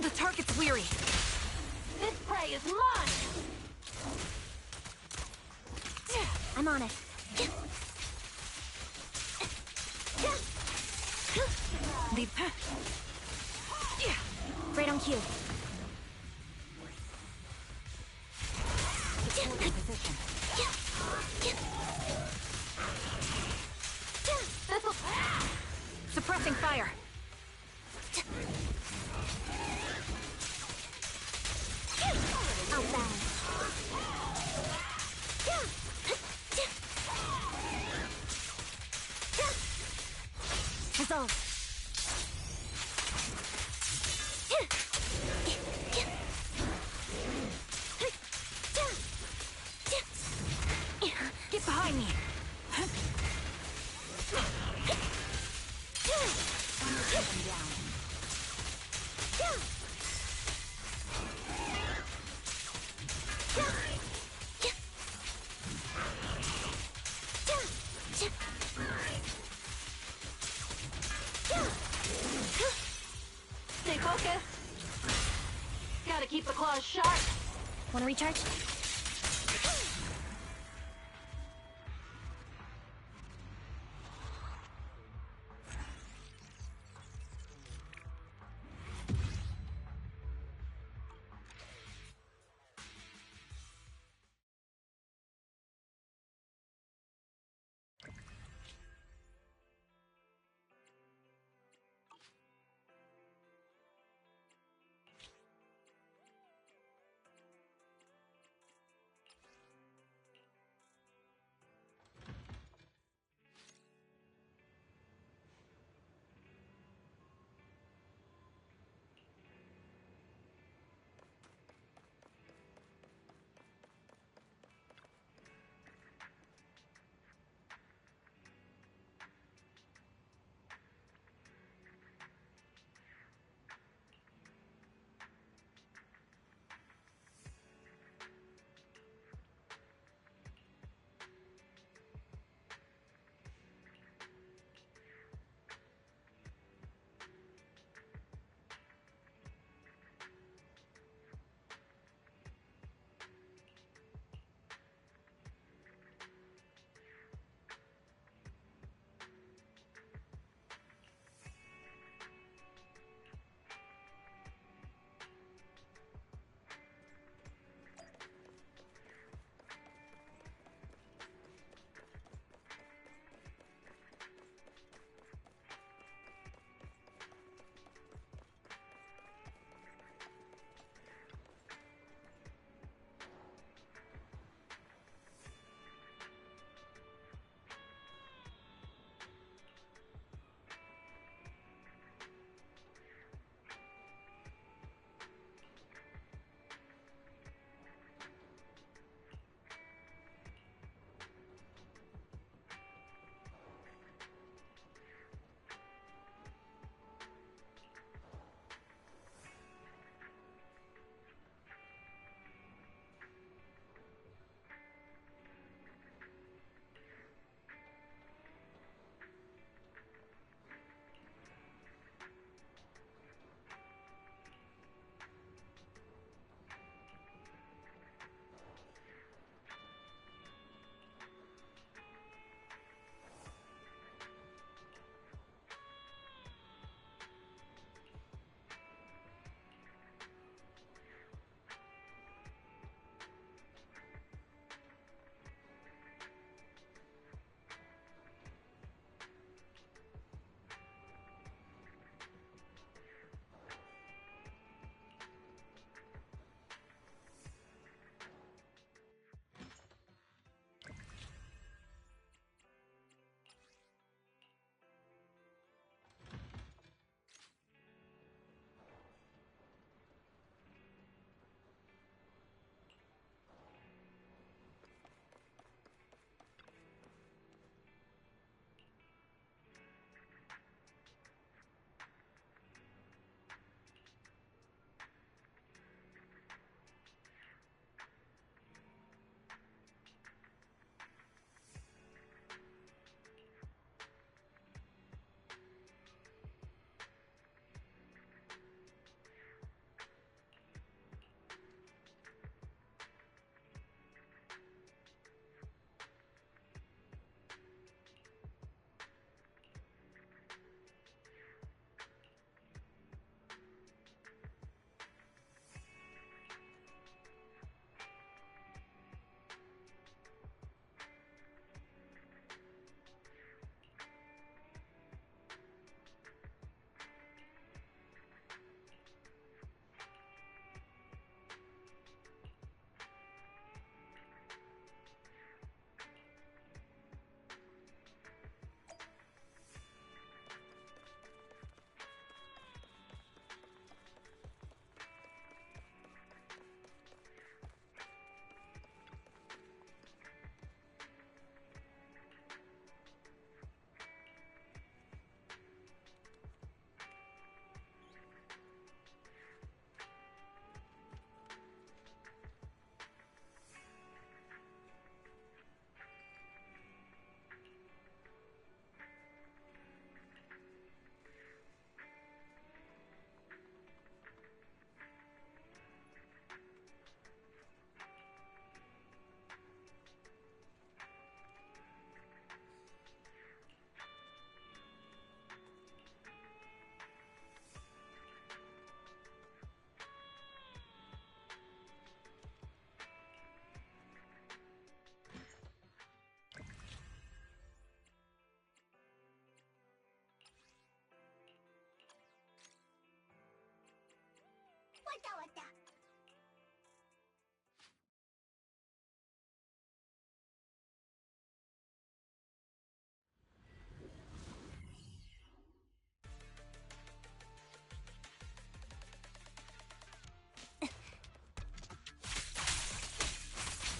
Speaker 1: The target's weary. This prey is mine!
Speaker 9: I'm on it.
Speaker 1: Leave.
Speaker 9: Right on cue.
Speaker 1: Position. Suppressing fire.
Speaker 9: Outbound.
Speaker 1: Resolve. Get behind me.
Speaker 10: Stay focused. Gotta keep the claws sharp.
Speaker 9: Wanna recharge?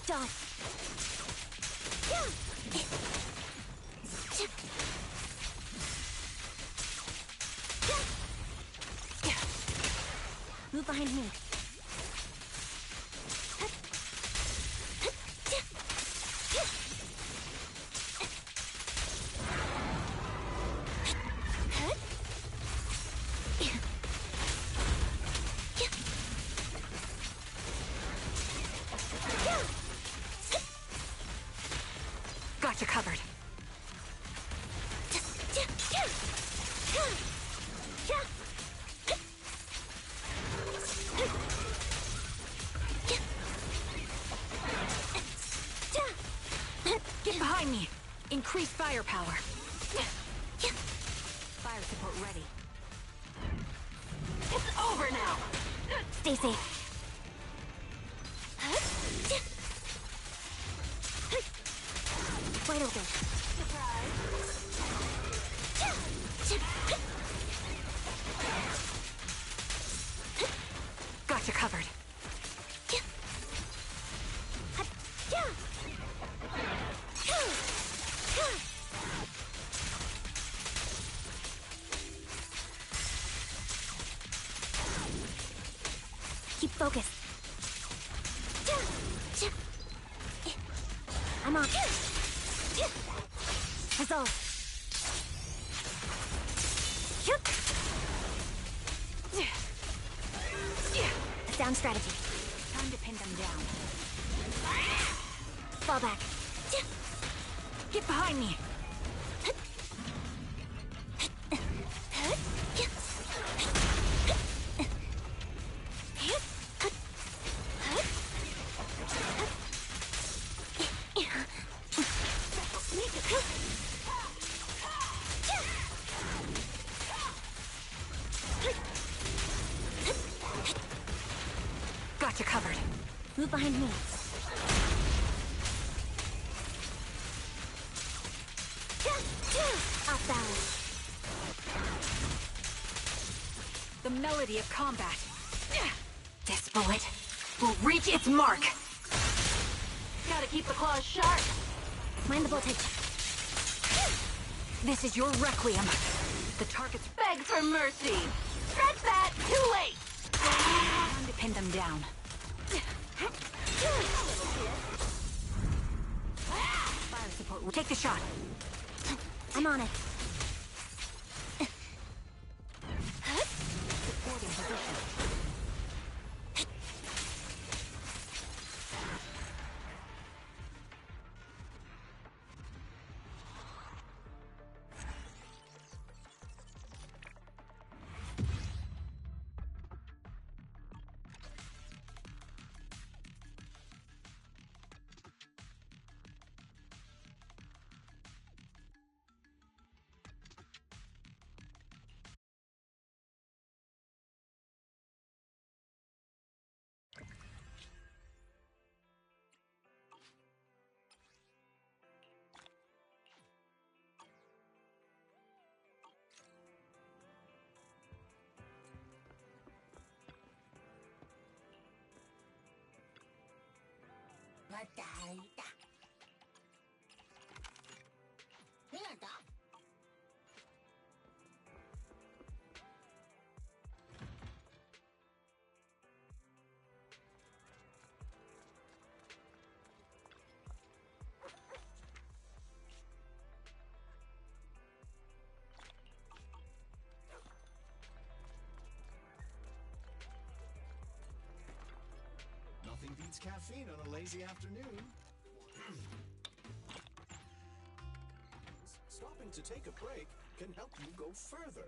Speaker 9: Done. Move behind me.
Speaker 3: Got you covered. Get behind me. Increase firepower. Fire support ready.
Speaker 10: It's over now!
Speaker 9: Stay safe. Wide open.
Speaker 3: Got you covered.
Speaker 9: Keep focused. I'm on. Resolve. A sound strategy.
Speaker 3: Time to pin them down.
Speaker 9: Fall back.
Speaker 3: Get behind me. Got you covered.
Speaker 9: Move behind me. Off balance.
Speaker 3: The melody of combat. This bullet will reach its mark.
Speaker 10: Gotta keep the claws sharp.
Speaker 9: Mind the voltage.
Speaker 3: This is your requiem. The target's
Speaker 10: Beg for mercy. Scratch that. Too late.
Speaker 3: time to pin them down. Fire support. Take the shot.
Speaker 9: I'm on it.
Speaker 3: Supporting position.
Speaker 11: Nothing beats caffeine on a lazy afternoon. Stopping to take a break can help you go further.